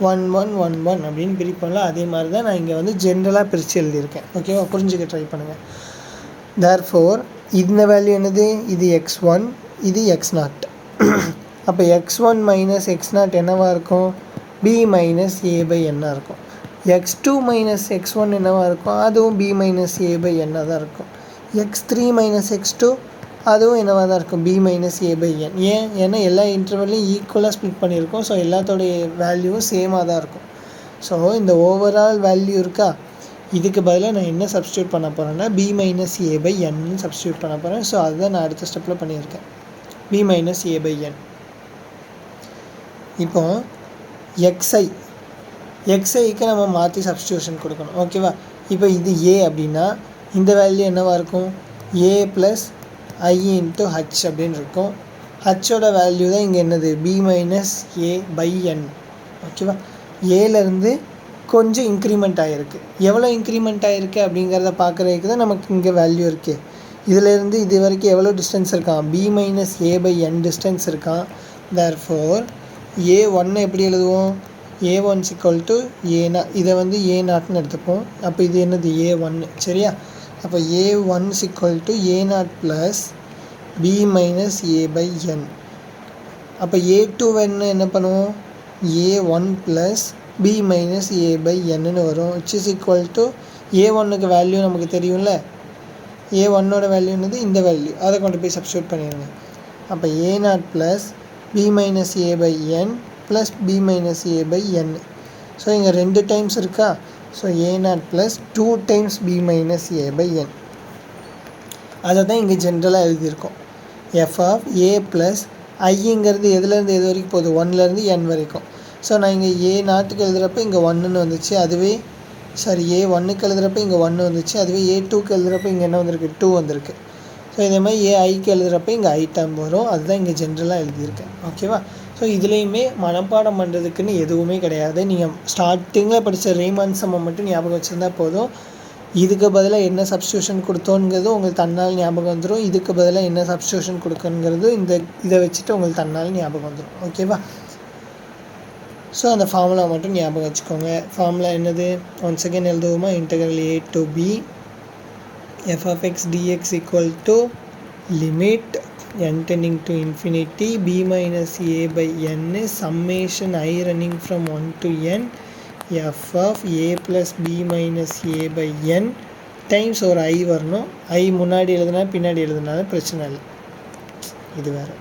1 1 1 1 அப்படின்னு பிரிப்போம்ல, அதே மாதிரி தான் நான் இங்கே வந்து ஜென்ரலாக பிரித்து எழுதியிருக்கேன். ஓகேவா? புரிஞ்சுக்க ட்ரை பண்ணுங்கள். தேர்ஃபோர் இந்த வேல்யூ என்னது, இது x1, இது x0. அப்போ x1 மைனஸ் x0 என்னவாக இருக்கும், b மைனஸ் ஏ பை என்னாக இருக்கும். x2 மைனஸ் x1 என்னவாக இருக்கும், அதுவும் b மைனஸ் ஏ பை என்னாக தான் இருக்கும். x3 மைனஸ் x2 அதுவும் என்னவாக தான் இருக்கும், b மைனஸ் ஏ பை என். ஏன்னா எல்லா இன்டர்வல்லையும் ஈக்குவலாக ஸ்ப்ளிட் பண்ணியிருக்கோம். ஸோ எல்லாத்தோடைய வேல்யூவும் சேமாக தான் இருக்கும். ஸோ இந்த ஓவரால் வேல்யூ இருக்கா, இதுக்கு பதிலாக நான் என்ன சப்ஸ்டியூட் பண்ண போகிறேன்னா b minus a by n substitute பண்ண போகிறேன். ஸோ அதுதான் நான் அடுத்த ஸ்டெப்பில் பண்ணியிருக்கேன், b minus a by n. இப்போ xiக்கு நம்ம மாற்றி சப்ஸ்டியூஷன் கொடுக்கணும். ஓகேவா? இப்போ இது a அப்படின்னா இந்த வேல்யூ என்னவாக இருக்கும், a plus i into h அப்படின்னு இருக்கும். ஹச்சோட வேல்யூ தான் இங்கே என்னது, b மைனஸ் ஏ பை என். ஓகேவா? ஏலேருந்து கொஞ்சம் இன்க்ரிமெண்ட் ஆகிருக்கு. எவ்வளோ இன்க்ரிமெண்ட் ஆகிருக்கு அப்படிங்கிறத பார்க்குறதுக்கு தான் நமக்கு இங்கே வேல்யூ இருக்குது. இதிலேருந்து இது வரைக்கும் எவ்வளோ டிஸ்டன்ஸ் இருக்கான், b minus a by n distance இருக்கான். தேர்ஃபோர் a1 எப்படி எழுதுவோம், a1 ஈக்குவல் டு a0. இதை வந்து a0ன்னு எடுத்துப்போம். அப்போ இது என்னது a1, சரியா? அப்போ a1 equal to a0 plus b minus a by n. அப்போ a2 என்ன பண்ணுவோம், a1 plus b minus a by என்னன்னு வரும். விச் இஸ் ஈக்குவல் டு a1க்கு வேல்யூ நமக்கு தெரியும்ல, a1ஓட வேல்யூ என்னது, இந்த வேல்யூ. அதை கொண்டு போய் சப்ஸ்டியூட் பண்ணிடுங்க. அப்போ a0 plus b minus a by n plus b minus a by n. So இங்கே 2 டைம்ஸ் இருக்கா. So a0 plus 2 times b minus a by n. அதை தான் இங்கே ஜென்ரலாக எழுதியிருக்கோம். f ஆஃப் a ப்ளஸ் ஐங்கிறது எதுலேருந்து எது வரைக்கும் போகுது, 1லேருந்து n வரைக்கும். ஸோ நான் இங்கே a0க்கு எழுதுகிறப்ப இங்கே 1ன்னு வந்துச்சு. அதுவே a1க்கு எழுதுகிறப்ப இங்கே 1 வந்துச்சு. அதுவே a2க்கு எழுதுகிறப்ப இங்கே என்ன வந்திருக்கு, 2 வந்திருக்கு. ஸோ இதே மாதிரி aiக்கு எழுதுகிறப்ப இங்கே i டேர்ம் வரும். அதுதான் இங்கே ஜென்ரலாக எழுதியிருக்கேன். ஓகேவா? ஸோ இதுலேயுமே மனப்பாடம் பண்ணுறதுக்குன்னு எதுவுமே கிடையாது. நீங்கள் ஸ்டார்டிங்கில் படித்த ரீமான் சம்மை மட்டும் ஞாபகம் வச்சுருந்தா போதும். இதுக்கு பதிலாக என்ன சப்ஸ்டியூஷன் கொடுத்தோங்கிறது உங்களுக்கு தன்னால் ஞாபகம் வந்துடும். இதுக்கு பதிலாக என்ன சப்ஸ்டியூஷன் கொடுக்கணுங்கிறது இதை வச்சுட்டு உங்களுக்கு தன்னால் ஞாபகம் வந்துடும். ஓகேவா? ஸோ அந்த ஃபார்முலா மட்டும் ஞாபகம் வச்சுக்கோங்க. ஃபார்முலா என்னது, ஒன்ஸ் அகேன் எழுதுவோமா, integral a to b f of x dx equal to limit n tending to infinity b minus a by n summation I running from 1 to n f of a plus b minus a by n times ஒரு i வரணும். i முன்னாடி எழுதுனா பின்னாடி எழுதுனாலும் பிரச்சனை இல்லை, இது வேறு.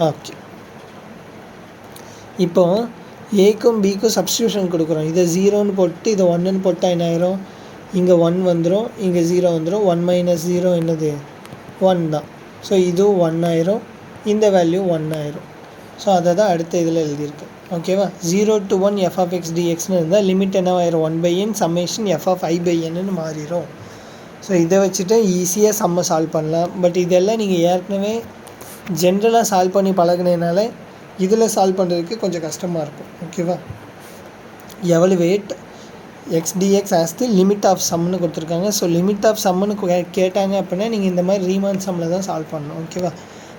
ஓகே, இப்போ ஏக்கும் பிக்கும் சப்ஸ்டியூஷன் கொடுக்குறோம். இதை 0ன்னு போட்டு இதை 1ன்னு போட்டால் என்ன ஆயிரும், இங்கே 1 வந்துடும், இங்கே 0 வந்துடும். 1 மைனஸ் 0 என்னது, 1 தான். ஸோ இதுவும் 1 ஆயிரும், இந்த வேல்யூ 1 ஆயிரும். ஸோ அதை தான் அடுத்த இதில் எழுதியிருக்கு. ஓகேவா? 0 to 1 f of x dxன்னு இருந்தால் லிமிட் என்னவாயிரும், 1/n சம்மேஷன் f of i/nன்னு மாறிடும். ஸோ இதை வச்சுட்டு ஈஸியாக சம்மை சால்வ் பண்ணலாம். பட் இதெல்லாம் நீங்கள் ஏற்கனவே ஜென்ரலாக சால்வ் பண்ணி பழகினதுனால இதில் சால்வ் பண்ணுறதுக்கு கொஞ்சம் கஷ்டமாக இருக்கும். ஓகேவா? Evaluate x dx as the limit of சம்னு கொடுத்துருக்காங்க. ஸோ லிமிட் ஆஃப் சம்னு கேட்டாங்க அப்படின்னா நீங்கள் இந்த மாதிரி ரீமான் சம்மில் தான் சால்வ் பண்ணணும். ஓகேவா?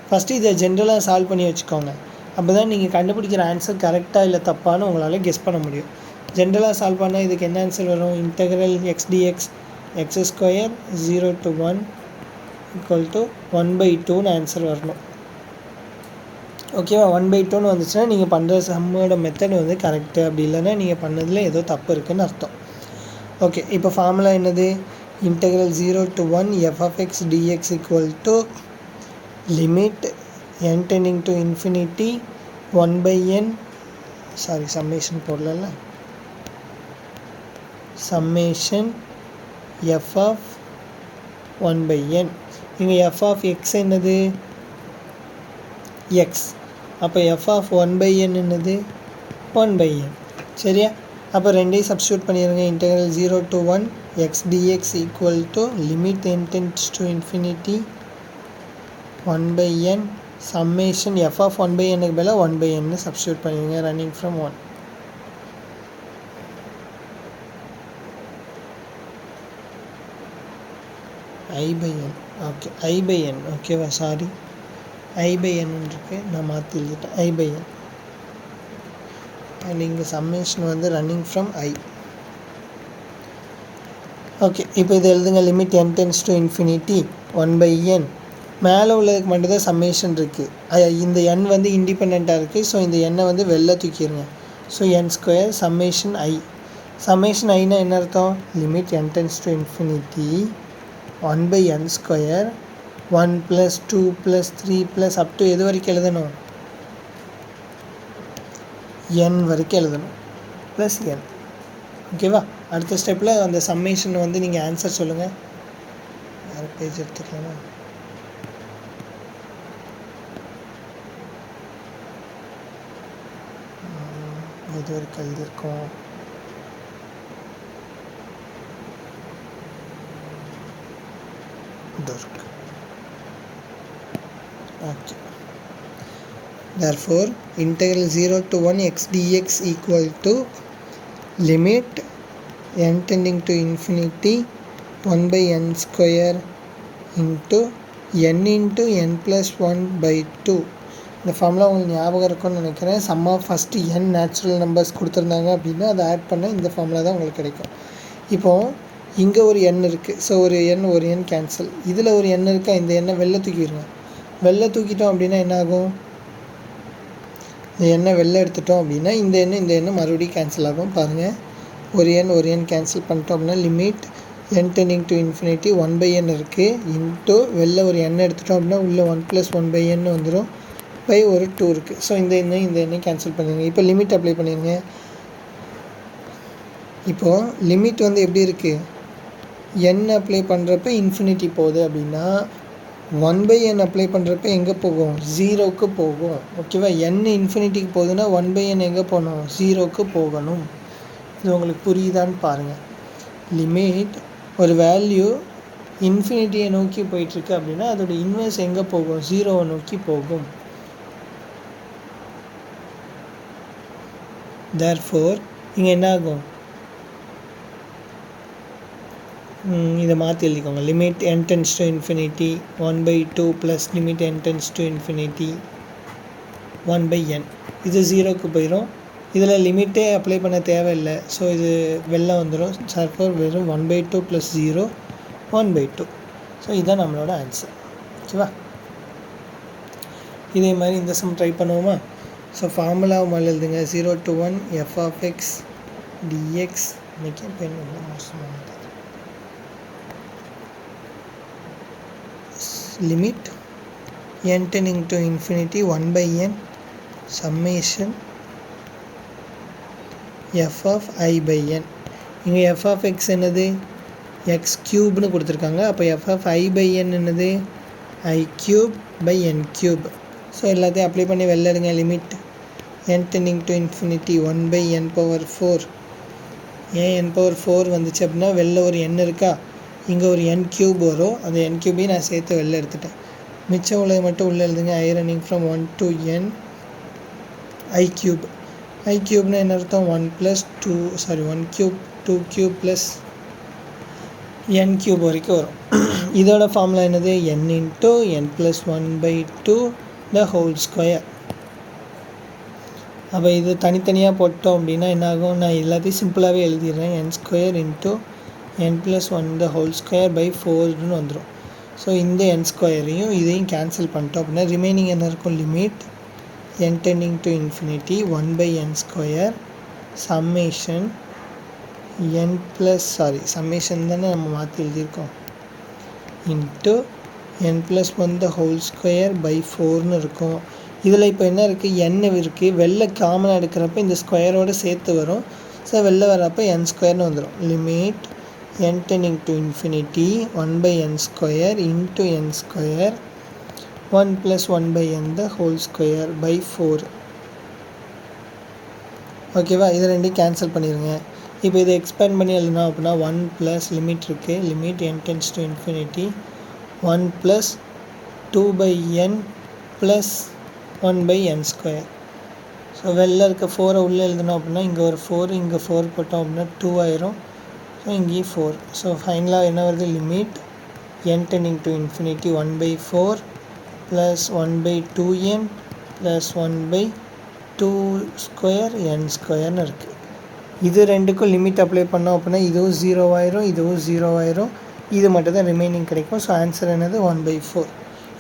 ஃபஸ்ட்டு இதை ஜென்ரலாக சால்வ் பண்ணி வச்சுக்கோங்க. அப்போ தான் நீங்கள் கண்டுபிடிக்கிற ஆன்சர் கரெக்டாக இல்லை தப்பான்னு உங்களால் கெஸ் பண்ண முடியும். ஜென்ரலாக சால்வ் பண்ணால் இதுக்கு என்ன ஆன்சர் வரும், integral x dx x square 0 to 1 equal to 1/2ன்னு ஆன்சர் வரணும். ஓகேவா? 1/2ன்னு வந்துச்சுன்னா நீங்கள் பண்ணுற சம்மோட மெத்தட் வந்து கரெக்டு, அப்படி இல்லைன்னா நீங்கள் பண்ணதில் ஏதோ தப்பு இருக்குதுன்னு அர்த்தம். ஓகே, இப்போ ஃபார்முலா என்னது, integral 0 to 1 f of x dx equal to limit n tending to infinity 1/n summation போடல, சம்மேஷன் f of 1/n. இங்கே f of x என்னது, x. அப்போ f of 1/n என்னது 1/n. சரியா? அப்போ ரெண்டையும் சப்ஸ்டியூட் பண்ணிடுங்க. Integral 0 to 1 x dx equal to limit n tends to infinity 1/n summation f of 1/nக்கு பதிலாக 1/n சப்ஸ்டியூட் பண்ணிடுங்க. Running from 1 i/n. Okay i/n. ஓகேவா? சாரி i/n இருக்கு, நான் மாற்றி எழுதிட்டேன். i/n அண்ட் இங்கே சம்மேஷன் வந்து ரன்னிங் ஃப்ரம் i. ஓகே, இப்போ இது எழுதுங்க. Limit n tends to infinity 1/n. மேலே உள்ளதுக்கு மட்டும்தான் சம்மேஷன் இருக்குது. இந்த n வந்து இண்டிபெண்ட்டாக இருக்குது. ஸோ இந்த எண்ணை வந்து வெளில தூக்கிடுங்க. So n² summation i. Summation ஐனா என்ன அர்த்தம்? Limit n tends to infinity 1/n² 1 + 2 + 3 + up to எது வரைக்கும் எழுதணும்? n வரைக்கும் எழுதணும் ப்ளஸ் n. ஓகேவா? அடுத்த ஸ்டெப்பில் அந்த சம்மேஷன் வந்து நீங்கள் ஆன்சர் சொல்லுங்கள். வேறு பேஜ் எடுத்துக்கலாமா? எது வரைக்கும் எழுதியிருக்கோம்? Okay. Therefore, integral 0 to 1 x dx equal to limit n tending to infinity 1/n² into n plus 1/2. இந்த ஃபார்முலா உங்களுக்கு ஞாபகம் இருக்கும்னு நினைக்கிறேன். Sum of first n natural numbers கொடுத்துருந்தாங்க அப்படின்னா அதை ஆட் பண்ண இந்த ஃபார்முலா தான் உங்களுக்கு கிடைக்கும். இப்போது இங்கே ஒரு n இருக்குது. ஸோ ஒரு n கேன்சல். இதில் ஒரு n இருக்கா, இந்த எண்ணை வெளில தூக்கிடுங்க. வெளில தூக்கிட்டோம் அப்படின்னா என்ன ஆகும்? இந்த எண்ணை வெளில எடுத்துட்டோம் அப்படின்னா இந்த எண்ணை மறுபடியும் கேன்சல் ஆகும். பாருங்கள், ஒரு n கேன்சல் பண்ணிட்டோம் அப்படின்னா limit n tending to infinity 1/n இருக்குது. இன்ட்டு வெளில ஒரு n எடுத்துட்டோம் அப்படின்னா உள்ளே 1 + 1/n வந்துடும். பை ஒரு 2 இருக்குது. ஸோ இந்த எண்ணெய் கேன்சல் பண்ணிடுங்க. இப்போ லிமிட் அப்ளை பண்ணிடுங்க. இப்போது லிமிட் வந்து எப்படி இருக்குது? n அப்ளை பண்ணுறப்ப இன்ஃபினிட்டி போகுது அப்படின்னா 1/n அப்ளை பண்ணுறப்ப எங்கே போகும்? 0க்கு போகும். ஓகேவா? n இன்ஃபினிட்டிக்கு போகுதுன்னா 1/n எங்கே போகணும்? 0க்கு போகணும். இது உங்களுக்கு புரியுதான்னு பாருங்கள். லிமிட் ஒரு வேல்யூ இன்ஃபினிட்டியை நோக்கி போயிட்டுருக்கு அப்படின்னா அதோட இன்வெர்ஸ் எங்கே போகும்? 0வை நோக்கி போகும். Therefore இங்கே என்ன ஆகும்? இதை மாற்றி எழுதிக்கோங்க. Limit n tends to infinity 1/2 plus limit n tends to infinity 1/n. இது 0க்கு போயிடும். இதில் லிமிட்டே அப்ளை பண்ண தேவையில்லை. ஸோ இது வெளில வந்துடும். தர்ஃபோர் வெறும் 1/2 + 0 1/2. ஸோ இதுதான் நம்மளோட ஆன்சர். ஓகேவா? இதே மாதிரி இந்த சம் ட்ரை பண்ணுவோமா? ஸோ ஃபார்முலா மேலே எழுதுங்க. 0 to 1 f of x dx. இன்றைக்கி பெண் ரொம்ப மோசமானது. Limit n tending to infinity 1/n summation f of i/n. இங்கே f of x என்னது? x³ கொடுத்துருக்காங்க. அப்போ f of i/n என்னது? i³/n³. ஸோ எல்லாத்தையும் அப்ளை பண்ணி வெளில எடுங்க. Limit n tending to infinity 1/n⁴. ஏன் n⁴ வந்துச்சு அப்படின்னா வெளில ஒரு n இருக்கா, இங்கே ஒரு n³ வரும். அந்த n³ நான் சேர்த்து வெளில எடுத்துட்டேன். மிச்சம் உள்ளது மட்டும் உள்ளே எழுதுங்க. i running from 1 to n i³. i³ என்ன அர்த்தம்? 1 + 2³ + n³ வரைக்கும் வரும். இதோட ஃபார்முலா என்னது? n × n + 1/2 the whole square. அப்போ இது தனித்தனியாக போட்டோம் அப்படின்னா என்ன ஆகும்? நான் எல்லாத்தையும் சிம்பிளாகவே எழுதிடுறேன். n² × n + 1 the whole square by 4ன்னு வந்துடும். ஸோ இந்த n²ஐயும் இதையும் கேன்சல் பண்ணிட்டோம் அப்படின்னா ரிமைனிங் என்ன இருக்கும்? Limit n tending to infinity 1/n² summation summation தானே நம்ம மாற்றி எழுதியிருக்கோம். Into n + 1 the whole square by 4ன்னு இருக்கும். இதில் இப்போ என்ன இருக்குது? n இருக்குது. வெளில காமனாக எடுக்கிறப்ப இந்த ஸ்கொயரோடு சேர்த்து வரும். ஸோ வெளில வரப்போ n²ன்னு வந்துடும். Limit n tending to infinity 1/n² into n² 1 + 1/n the whole square by 4. ஓகேவா? இது ரெண்டையும் கேன்சல் பண்ணிடுங்க. இப்போ இதை எக்ஸ்பேண்ட் பண்ணி எழுதணும் அப்படின்னா 1 ப்ளஸ் லிமிட் இருக்குது, limit n tends to infinity 1 plus 2/n plus 1/n². So வெளில இருக்க 4 உள்ளே எழுதணும் அப்படின்னா இங்கே ஒரு 4, இங்கே 4 போட்டோம் அப்படின்னா 2 ஆயிரும். ஸோ இங்கேயும் 4. ஸோ ஃபைனலாக என்ன வருது? Limit n tending to infinity 1/4 plus 1/2n plus 1/2² n² இருக்குது. இது ரெண்டுக்கும் லிமிட் அப்ளை பண்ணோம் அப்படின்னா இதுவும் 0 ஆயிரும், இதுவும் 0 ஆயிரும். இது மட்டும் தான் ரிமைனிங் கிடைக்கும். ஸோ ஆன்சர் என்னது? 1/4.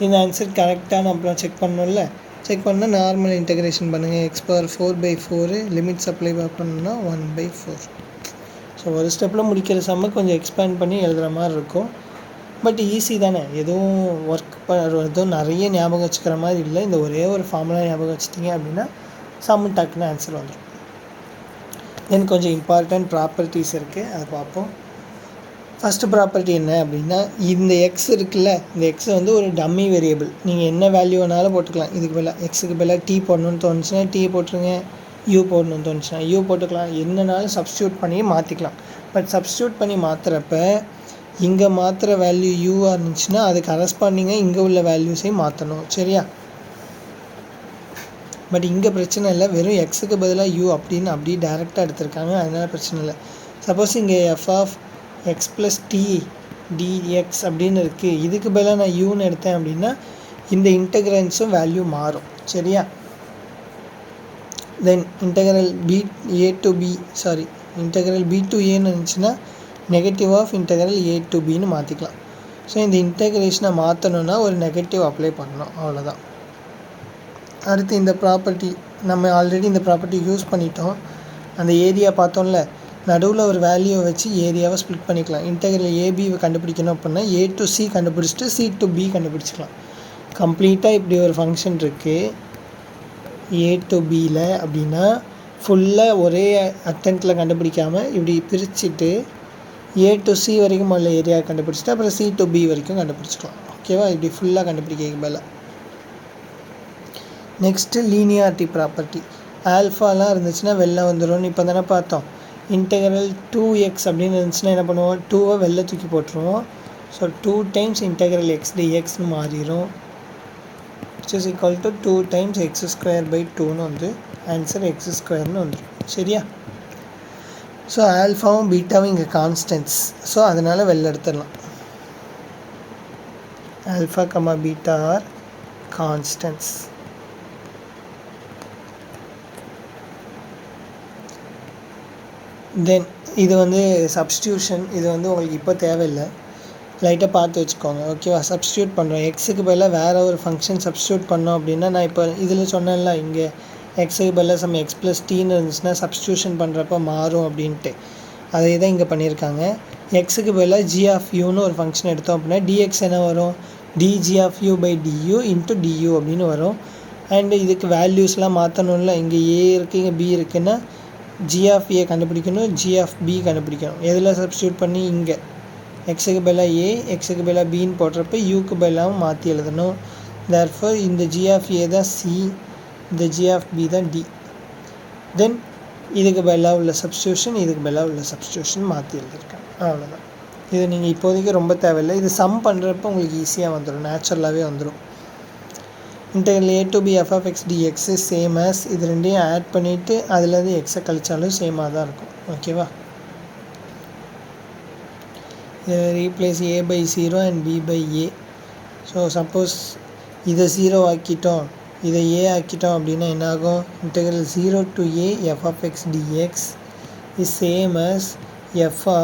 இந்த ஆன்சர் கரெக்டான அப்புறம் செக் பண்ணணும்ல. செக் பண்ணால் நார்மல் இன்டகிரேஷன் பண்ணுங்கள். x⁴/4 லிமிட்ஸ் அப்ளை பண்ணணும்னா 1/4. ஸோ ஒரு ஸ்டெப்பில் முடிக்கிற சம்ம கொஞ்சம் எக்ஸ்பேண்ட் பண்ணி எழுதுகிற மாதிரி இருக்கும். பட் ஈஸி தானே, எதுவும் எதுவும் நிறைய ஞாபகம் வச்சுக்கிற மாதிரி இல்லை. இந்த ஒரே ஒரு ஃபார்முலா ஞாபகம் வச்சுட்டிங்க அப்படின்னா சம்மு டக்குன்னு ஆன்சர் வந்துடும். தென் கொஞ்சம் இம்பார்ட்டண்ட் ப்ராப்பர்ட்டிஸ் இருக்குது, அதை பார்ப்போம். ஃபஸ்ட்டு ப்ராப்பர்ட்டி என்ன அப்படின்னா, இந்த எக்ஸ் இருக்குல்ல, இந்த எக்ஸ் வந்து ஒரு டம்மி வேரியபிள். நீங்கள் என்ன வேல்யூ வேணாலும் போட்டுக்கலாம். இதுக்கு பதிலாக எக்ஸுக்கு பதிலாக டி போடணுன்னு தோணுச்சுன்னா டி போட்டுருங்க, யூ போடணுன்னு தோணுச்சுன்னா யூ போட்டுக்கலாம். என்னன்னாலும் சப்ஸ்டியூட் பண்ணி மாற்றிக்கலாம். பட் சப்ஸ்டியூட் பண்ணி மாற்றுறப்ப இங்கே மாற்றுற வேல்யூ யூவாக இருந்துச்சுன்னா அது கரஸ்பாண்டிங்காக இங்கே உள்ள வேல்யூஸையும் மாற்றணும். சரியா? பட் இங்கே பிரச்சனை இல்லை, வெறும் எக்ஸுக்கு பதிலாக யூ அப்படின்னு அப்படியே டேரெக்டாக எடுத்திருக்காங்க, அதனால் பிரச்சனை இல்லை. சப்போஸ் இங்கே f(x + t dx) அப்படின்னு இருக்குது, இதுக்கு பதிலாக நான் யூன்னு எடுத்தேன் அப்படின்னா இந்த இன்டகிரன்ஸும் வேல்யூ மாறும். சரியா? தென் இன்டகரல் b to aன்னு இருந்துச்சுன்னா negative of integral a to bன்னு மாற்றிக்கலாம். ஸோ இந்த இன்டகிரேஷனை மாற்றணுன்னா ஒரு நெகட்டிவ் அப்ளை பண்ணணும், அவ்வளோதான். அடுத்து இந்த ப்ராப்பர்ட்டி நம்ம ஆல்ரெடி இந்த ப்ராப்பர்ட்டி யூஸ் பண்ணிட்டோம். அந்த ஏரியா பார்த்தோம்ல, நடுவில் ஒரு வேல்யூவை வச்சு ஏரியாவை ஸ்ப்ளிட் பண்ணிக்கலாம். இன்டெக்ரல் ஏபியை கண்டுபிடிக்கணும் அப்படின்னா a to c கண்டுபிடிச்சிட்டு c to b கண்டுபிடிச்சிக்கலாம். கம்ப்ளீட்டாக இப்படி ஒரு ஃபங்க்ஷன் இருக்குது a to bயில் அப்படின்னா ஃபுல்லாக ஒரே அட்டெம்ப்டில் கண்டுபிடிக்காமல் இப்படி பிரிச்சுட்டு a to c வரைக்கும் உள்ள ஏரியா கண்டுபிடிச்சிட்டு அப்புறம் c to b வரைக்கும் கண்டுபிடிச்சிக்கலாம். ஓகேவா? இப்படி ஃபுல்லாக கண்டுபிடிக்க மேலே. Next linearity property. ஆல்ஃபாலாம் இருந்துச்சுன்னா வெளில வந்துடும். இப்போ தானே பார்த்தோம். இன்டெக்ரல் 2x அப்படின்னு இருந்துச்சுன்னா என்ன பண்ணுவோம்? 2வை வெளில தூக்கி போட்டுருவோம். ஸோ 2 டைம்ஸ் இன்டெக்ரல் x dxன்னு மாறிடும். which is equal to 2 times x²/2ன்னு வந்து ஆன்சர் x²ன்னு வந்துடும். சரியா? ஸோ ஆல்ஃபாவும் பீட்டாவும் இங்கே கான்ஸ்டன்ட்ஸ். ஸோ அதனால் வெளில எடுத்துடலாம். Alpha comma beta are constants. Then இது வந்து சப்ஸ்டியூஷன். இது வந்து உங்களுக்கு இப்போ தேவையில்லை, லைட்டாக பார்த்து வச்சுக்கோங்க. ஓகேவா? சப்ஸ்டியூட் பண்ணுறோம். எக்ஸுக்கு பதிலாக வேறு ஒரு ஃபங்க்ஷன் சப்ஸ்டியூட் பண்ணோம் அப்படின்னா நான் இப்போ இதில் சொன்னேன்ல, இங்கே எக்ஸுக்கு பதிலாக சம் x + tன்னு இருந்துச்சுன்னா சப்ஸ்டியூஷன் பண்ணுறப்ப மாறும் அப்படின்ட்டு. அதே தான் இங்கே பண்ணியிருக்காங்க. எக்ஸுக்கு பதிலாக g(u)ன்னு ஒரு ஃபங்க்ஷன் எடுத்தோம் அப்படின்னா dx என்ன வரும்? dg(u/du) × du அப்படின்னு வரும். அண்டு இதுக்கு வேல்யூஸ்லாம் மாற்றணும்ல. இங்கே a இருக்குது, இங்கே b இருக்குன்னா g(a) கண்டுபிடிக்கணும், g(b) கண்டுபிடிக்கணும். எதில் சப்ஸ்டியூட் பண்ணி? இங்கே எக்ஸுக்கு பதிலாக a, எக்ஸுக்கு பதிலாக bன்னு போடுறப்ப யூக்கு பதிலாகவும் மாற்றி எழுதணும். therefore இந்த g(a) தான் c, இந்த g(b) தான் d. தென் இதுக்கு பதிலாக உள்ள சப்ஸ்டியூஷன், இதுக்கு பதிலாக உள்ள சப்ஸ்டியூஷன் மாற்றி எழுதியிருக்காங்க. அவ்வளோதான். இது நீங்கள் இப்போதைக்கு ரொம்ப தேவையில்லை. இது சம் பண்ணுறப்ப உங்களுக்கு ஈஸியாக வந்துடும், நேச்சுரலாகவே வந்துடும். Integral a to b f(x dx) same as இது ரெண்டையும் ஆட் பண்ணிவிட்டு அதுலேருந்து எக்ஸை கழிச்சாலும் சேமாக தான் இருக்கும். ஓகேவா? Replace a/0 and b/a. So suppose இதை 0 ஆக்கிட்டோம், இதை a ஆக்கிட்டோம் அப்படின்னா என்னாகும்? Integral 0 to a f(x dx) is same as f(a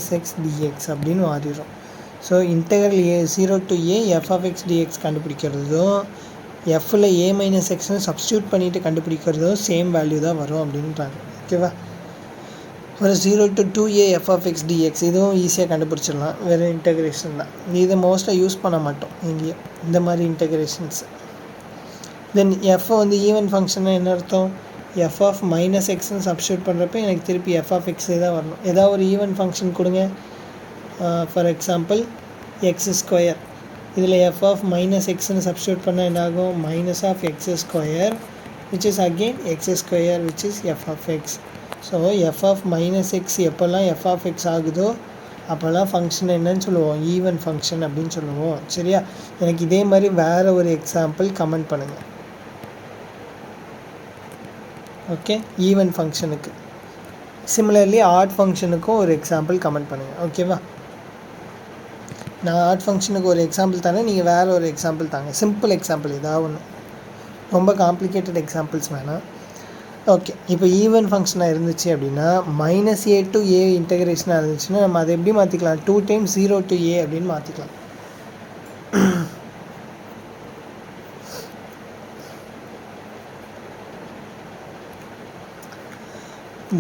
- x dx) அப்படின்னு மாறிடும். So integral 0 to a f(x dx) கண்டுபிடிக்கிறதும் எஃப்பில் a - xன்னு சப்ஸ்டியூட் பண்ணிவிட்டு கண்டுபிடிக்கிறதும் சேம் வேல்யூ தான் வரும் அப்படின்றாங்க. ஓகேவா? ஒரு 0 to 2a f(x dx) இதுவும் ஈஸியாக கண்டுபிடிச்சிடலாம், வெறும் இன்டெக்ரேஷன் தான். இதை மோஸ்ட்டாக யூஸ் பண்ண மாட்டோம் எங்கேயும் இந்த மாதிரி இன்டெக்ரேஷன்ஸ். தென் எஃப் வந்து ஈவன் ஃபங்க்ஷன்னா என்ன அர்த்தம்? f(-x) சப்ஸ்டியூட் பண்ணுறப்ப எனக்கு திருப்பி f(x) தான் வரணும். ஏதாவது ஒரு ஈவன் ஃபங்க்ஷன் கொடுங்க. For example x². இதில் f(-x)ன்னு சப்ஸ்டியூட் பண்ணால் என்னாகும்? -(x²) which is again x square which is f of x. So f of minus x எப்போல்லாம் f of x ஆகுதோ அப்போல்லாம் ஃபங்க்ஷன் என்னன்னு சொல்லுவோம், ஈவன் ஃபங்க்ஷன் அப்படின்னு சொல்லுவோம். சரியா? எனக்கு இதே மாதிரி வேறு ஒரு எக்ஸாம்பிள் கமெண்ட் பண்ணுங்கள். ஓகே, ஈவன் ஃபங்க்ஷனுக்கு. சிமிலர்லி ஆட் ஃபங்க்ஷனுக்கும் ஒரு எக்ஸாம்பிள் கமெண்ட் பண்ணுங்கள். ஓகேவா? நான் ஆட் ஃபங்க்ஷனுக்கு ஒரு எக்ஸாம்பிள் தரேன், நீங்கள் வேறு ஒரு எக்ஸாம்பிள் தாங்க. சிம்பிள் எக்ஸாம்பிள் ஏதாவது ஒன்று, ரொம்ப காம்ப்ளிகேட்டட் எக்ஸாம்பிள்ஸ் வேணாம். ஓகே, இப்போ ஈவன் ஃபங்க்ஷனாக இருந்துச்சு அப்படின்னா -a to a இன்டகிரேஷனாக இருந்துச்சுன்னா நம்ம அதை எப்படி மாற்றிக்கலாம், 2 times 0 to a அப்படின்னு மாற்றிக்கலாம்.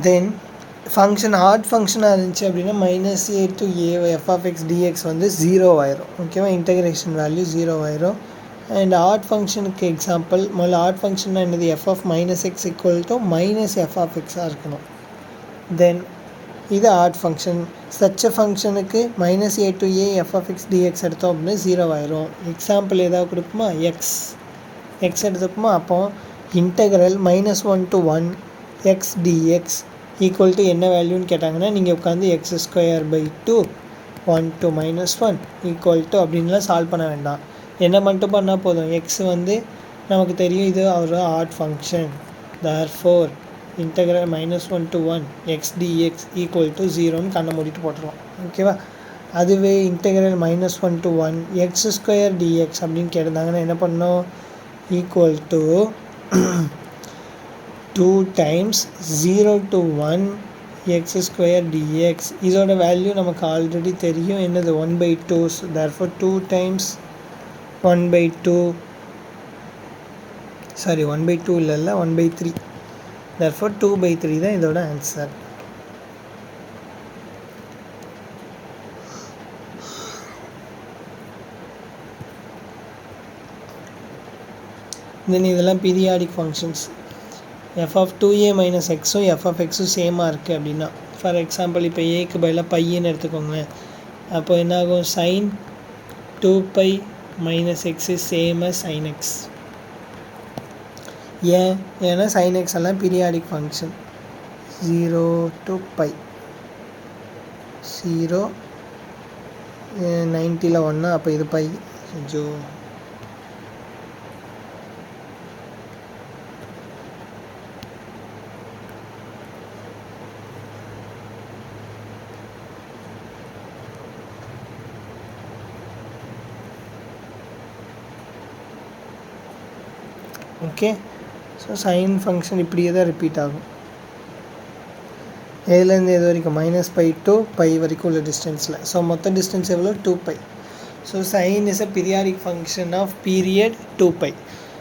தென் ஃபங்க்ஷன் ஆட் ஃபங்க்ஷனாக இருந்துச்சு அப்படின்னா -a to a f of x dx வந்து 0 ஆயிரும். ஓகேவா? இன்டகிரேஷன் வேல்யூ 0 ஆயிரும். அண்ட் ஆட் ஃபங்க்ஷனுக்கு எக்ஸாம்பிள், முதல்ல ஆட் ஃபங்க்ஷன்னா என்னது, f of -x equal to -f of x இருக்கணும். தென் இது ஆட் ஃபங்க்ஷன். சச்ச ஃபங்க்ஷனுக்கு -a to a f of x dx எடுத்தோம் அப்படின்னா 0 ஆயிரும். எக்ஸாம்பிள் ஏதாவது கொடுப்போமா, x எடுத்துப்போமா, அப்போ integral -1 to 1 x dx equal to என்ன வேல்யூன்னு கேட்டாங்கன்னா நீங்கள் உட்காந்து x²/2 1 to -1 ஈக்குவல் டு அப்படின்லாம் சால்வ் பண்ண வேண்டாம். என்ன மட்டும் பண்ணால் போதும், எக்ஸ் வந்து நமக்கு தெரியும் இது ஒரு odd function. Therefore integral -1 to 1 x dx equal to 0ன்னு கண்ணை மூடிட்டு போட்டுருவோம். ஓகேவா? அதுவே இன்டகிரல் -1 to 1 x² dx அப்படின்னு கேட்டிருந்தாங்கன்னா என்ன பண்ணோம், equal to 2 times 0 to 1 x² dx. இதோட வேல்யூ நமக்கு ஆல்ரெடி தெரியும், என்னது 1/2. therefore 2 times 1/2, சாரி 1/2 இல்லை 1/3. therefore 2/3 தான் இதோட ஆன்சர். தென் இதெல்லாம் periodic functions. f of 2a minus xும் f of xும் சேமாக இருக்குது அப்படின்னா, ஃபார் எக்ஸாம்பிள் இப்போ ஏக்கு பதிலாக பையன்னு எடுத்துக்கோங்க. அப்போ என்னாகும், sin 2π minus x is same as sin x. ஏன்னா sin x எல்லாம் பீரியாடிக் ஃபங்க்ஷன். 0 to π 0 90ல் 1, அப்போ இது பை. ஜோ ஓகே. ஸோ சைன் ஃபங்க்ஷன் இப்படியே தான் ரிப்பீட் ஆகும். ஏலேருந்து எது வரைக்கும், -π to π வரைக்கும் உள்ள டிஸ்டன்ஸில். ஸோ மொத்த டிஸ்டன்ஸ் எவ்வளோ, 2π. So sine is a periodic function of period 2π.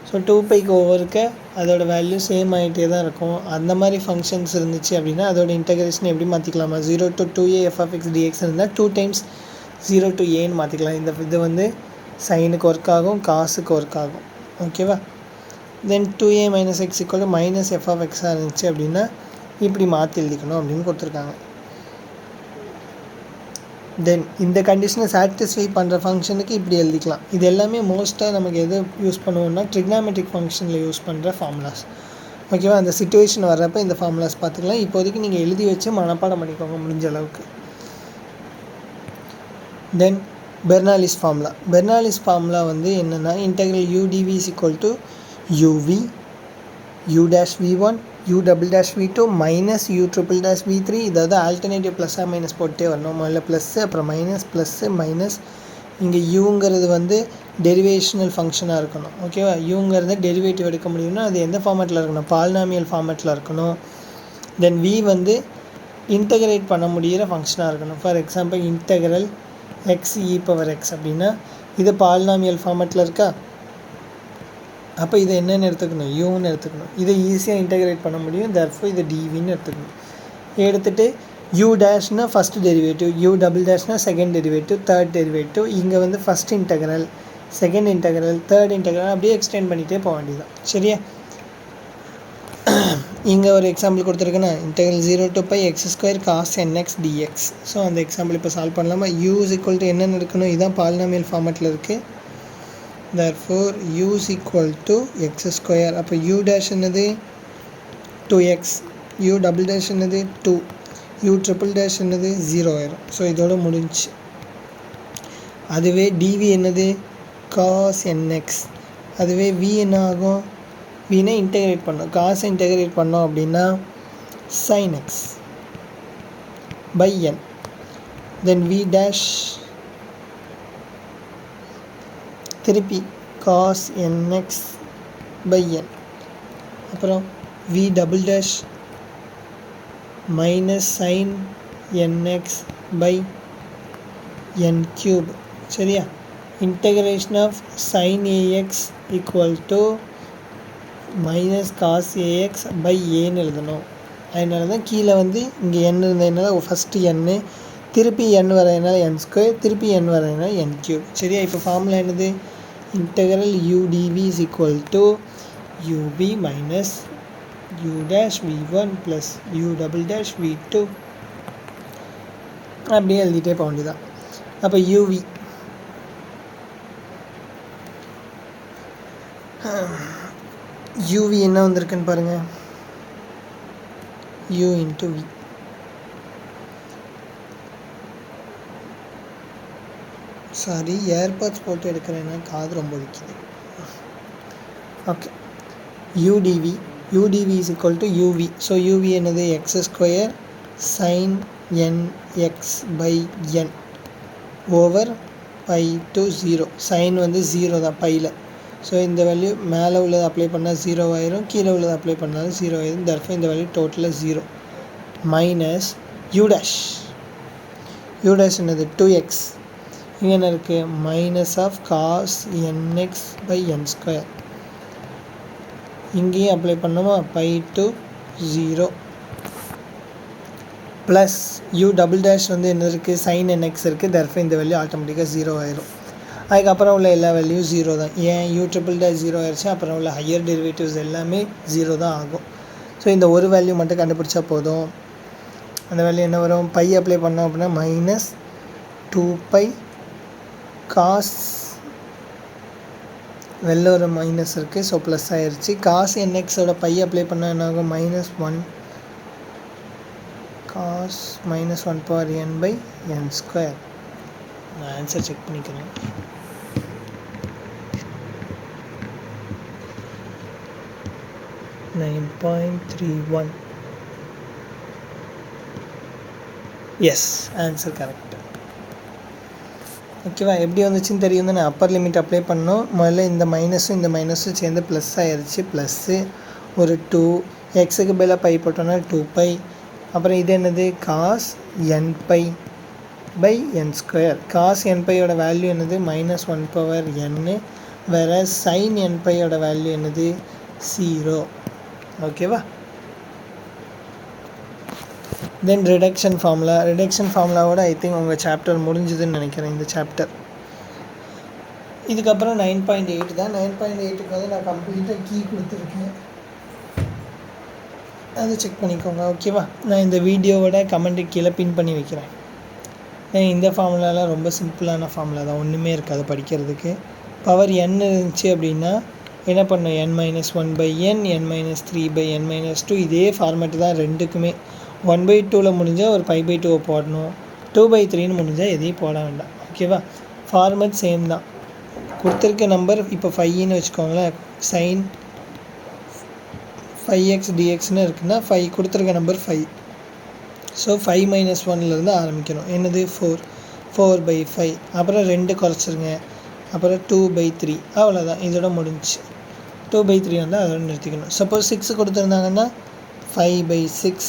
So 2πக்கு ஒவ்வொருக்க அதோட வேல்யூ சேம் ஆகிட்டே தான் இருக்கும். அந்த மாதிரி ஃபங்க்ஷன்ஸ் இருந்துச்சு அப்படின்னா அதோட இன்டகிரேஷன் எப்படி மாற்றிக்கலாமா, 0 to 2a f of x dx இருந்தால் 2 times 0 to aன்னு மாற்றிக்கலாம். இது வந்து சைனுக்கு ஒர்க் ஆகும், காசுக்கு ஒர்க் ஆகும். ஓகேவா? தென் 2a minus x equal to -f of x இருந்துச்சு அப்படின்னா இப்படி மாற்றி எழுதிக்கணும் அப்படின்னு கொடுத்துருக்காங்க. தென் இந்த கண்டிஷனை சாட்டிஸ்ஃபை பண்ணுற ஃபங்க்ஷனுக்கு இப்படி எழுதிக்கலாம். இது எல்லாமே மோஸ்ட்டாக நமக்கு எது யூஸ் பண்ணுவோம்னா ட்ரிக்னாமெட்ரிக் ஃபங்க்ஷனில் யூஸ் பண்ணுற ஃபார்முலாஸ். ஓகேவா? அந்த சிச்சுவேஷன் வர்றப்போ இந்த ஃபார்முலாஸ் பார்த்துக்கலாம். இப்போதைக்கு நீங்கள் எழுதி வச்சு மனப்பாடம் பண்ணிக்கோங்க முடிஞ்ச அளவுக்கு. தென் பெர்னாலிஸ் ஃபார்முலா வந்து என்னென்னா, integral u dv is equal to uv u dash v1 u double dash v2 minus u triple dash v3. இதாவது ஆல்டர்னேட்டிவ் ப்ளஸ்ஸாக மைனஸ் போட்டே வரணும். முதல்ல ப்ளஸ்ஸு, அப்புறம் ப்ளஸ்ஸு மைனஸ். இங்கே யூங்கிறது வந்து டெரிவேஷனல் ஃபங்க்ஷனாக இருக்கணும். ஓகேவா? யூங்கிறது டெரிவேட்டிவ் எடுக்க முடியும்னா அது எந்த ஃபார்மேட்டில் இருக்கணும், பாலினாமியல் ஃபார்மேட்டில் இருக்கணும். தென் v வந்து இன்டகிரேட் பண்ண முடிகிற ஃபங்க்ஷனாக இருக்கணும். For example integral x e⁻x அப்படின்னா இது பாலினாமியல் ஃபார்மேட்டில் இருக்கா, அப்போ இதை என்னென்னு எடுத்துக்கணும், யூன்னு எடுத்துக்கணும். இதை ஈஸியாக இன்டகிரேட் பண்ண முடியும். தேர்ஃபோர் இதை டிவின்னு எடுத்துக்கணும். எடுத்துகிட்டு யூ டேஷ்னா ஃபஸ்ட் டெரிவேட்டிவ், யூ டபுள் டேஷ்னா செகண்ட் டெரிவேட்டிவ், தேர்ட் டெரிவேட்டிவ். இங்கே வந்து first integral, second integral, third integral, அப்படியே எக்ஸ்டெண்ட் பண்ணிகிட்டே போக வேண்டியதான். சரியா? இங்கே ஒரு எக்ஸாம்பிள் கொடுத்துருக்குன்னா, integral 0 to π x² cos nx dx. So அந்த எக்ஸாம்பிள் இப்போ சால்வ் பண்ணலாமா. u is equal to என்னென்னு எடுக்கணும், இதுதான் பாலினாமியல் ஃபார்மேட்டில் இருக்குது. therefore u is equal to x square. அப்போ u dash என்னது 2x, u double dash என்னது 2, u triple dash என்னது 0 ஆயிரும். ஸோ இதோட முடிஞ்சு. அதுவே dv என்னது cos nx, அதுவே v என்ன ஆகும், vனா இன்டெகிரேட் பண்ணோம், cos இன்டெகிரேட் பண்ணோம் அப்படின்னா sin x by n, then v dash திருப்பி cos nx by n, அப்புறம் v double dash minus sin nx by n cube. சரியா? Integration of sin ax equal to minus cos ax by aன்னு எழுதணும். அதனால தான் கீழே வந்து இங்கே n இருந்ததுனால ஃபஸ்ட்டு n, திருப்பி n வரதுனால n ஸ்கொயர், திருப்பி n வரதுனால n கியூப். சரியா? இப்போ ஃபார்முலா என்னது, integral u dv is equal to ub minus u dash v1 plus u double dash v2. அப்படியே எழுதிட்டே போக வேண்டியதான். அப்போ uv uv என்ன வந்திருக்குன்னு பாருங்கள், u into v. Sorry, AirPods போட்டு எடுக்கிறேன்னா காது ரொம்ப வலிக்குது. Okay, udv is equal to uv. So uv என்னது x square sin nx by n over pi to 0. Sine வந்து 0 தான் பையில். ஸோ இந்த வேல்யூ மேலே உள்ளது அப்ளை பண்ணால் 0 ஆயிரும், கீழே உள்ளது அப்ளை பண்ணாலும் 0 ஆயிரும். தர்ஃபோர் இந்த வேல்யூ டோட்டலாக 0 மைனஸ் u dash என்னது 2x, இங்கே என்ன இருக்குது minus of cos nx by n square. இங்கேயும் அப்ளை பண்ணோமா pi to 0 plus u double dash வந்து என்ன இருக்குது sin nx இருக்குது. தர்ஃபோர் இந்த வேல்யூ ஆட்டோமேட்டிக்காக 0 ஆயிரும். அதுக்கப்புறம் உள்ள எல்லா வேல்யூவும் 0 தான். ஏன் u ட்ரிபிள் டேஷ் 0 ஆயிடுச்சு, அப்புறம் உள்ள ஹையர் டெரிவேட்டிவ்ஸ் எல்லாமே 0 தான் ஆகும். ஸோ இந்த ஒரு வேல்யூ மட்டும் கண்டுபிடிச்சா போதும். அந்த வேல்யூ என்ன வரும், பை அப்ளை பண்ணோம் அப்படின்னா மைனஸ் 2π காஸ், வெளில ஒரு மைனஸ் இருக்குது, ஸோ ப்ளஸ் ஆயிடுச்சு. காஸ் nxோட பை அப்ளை பண்ணால் என்ன ஆகும், -1 cos -1 power n by n square. நான் ஆன்சர் செக் பண்ணிக்கிறேன். (9.31). Yes, answer correct. ஓகேவா? எப்படி வந்துச்சுன்னு தெரியும் தானே. அப்பர் லிமிட் அப்ளை பண்ணோம், முதல்ல இந்த மைனஸும் சேர்ந்து ப்ளஸ் ஆயிடுச்சு. ப்ளஸ்ஸு ஒரு 2, எக்ஸுக்கு பதிலாக பை போட்டோன்னா 2π, அப்புறம் இது என்னது cos nπ by n square. Cos nπயோட வேல்யூ என்னது -1 பவர் n, வேறு சைன் nπயோட வேல்யூ என்னது 0. ஓகேவா? தென் ரிடக்ஷன் ஃபார்முலாவோட ஐ திங்க் உங்கள் சாப்டர் முடிஞ்சதுன்னு நினைக்கிறேன், இந்த சாப்டர். இதுக்கப்புறம் 9.8 தான். 9.8க்கு வந்து நான் கம்ப்ளீட்டாக கீ கொடுத்துருக்கேன், அதை செக் பண்ணிக்கோங்க. ஓகேவா? நான் இந்த வீடியோவோட கமெண்ட்டு கீழே பின் பண்ணி வைக்கிறேன். இந்த ஃபார்முலாலாம் ரொம்ப சிம்பிளான ஃபார்முலா தான், ஒன்றுமே இருக்காது படிக்கிறதுக்கு. பவர் n இருந்துச்சு அப்படின்னா என்ன பண்ணும், n-1 by n, n-3 by n-2. இதே ஃபார்மேட்டு தான் ரெண்டுக்குமே. 1/2 முடிஞ்சால் ஒரு π/2 போடணும், 2/3 முடிஞ்சால் எதையும் போட வேண்டாம். ஓகேவா? ஃபார்மேட் சேம் தான். கொடுத்துருக்க நம்பர் இப்போ 5ன்னு வச்சுக்கோங்களேன். சைன் 5x dxன்னு இருக்குன்னா 5 கொடுத்துருக்க நம்பர் 5. ஸோ 5 - 1லேருந்து ஆரம்பிக்கணும். என்னது 4/5, அப்புறம் 2 குறைச்சிருங்க, அப்புறம் 2/3. அவ்வளோதான், இதோட முடிஞ்சு. 2/3 வந்து அதோட நிறுத்திக்கணும். சப்போஸ் 6 கொடுத்துருந்தாங்கன்னா 5/6,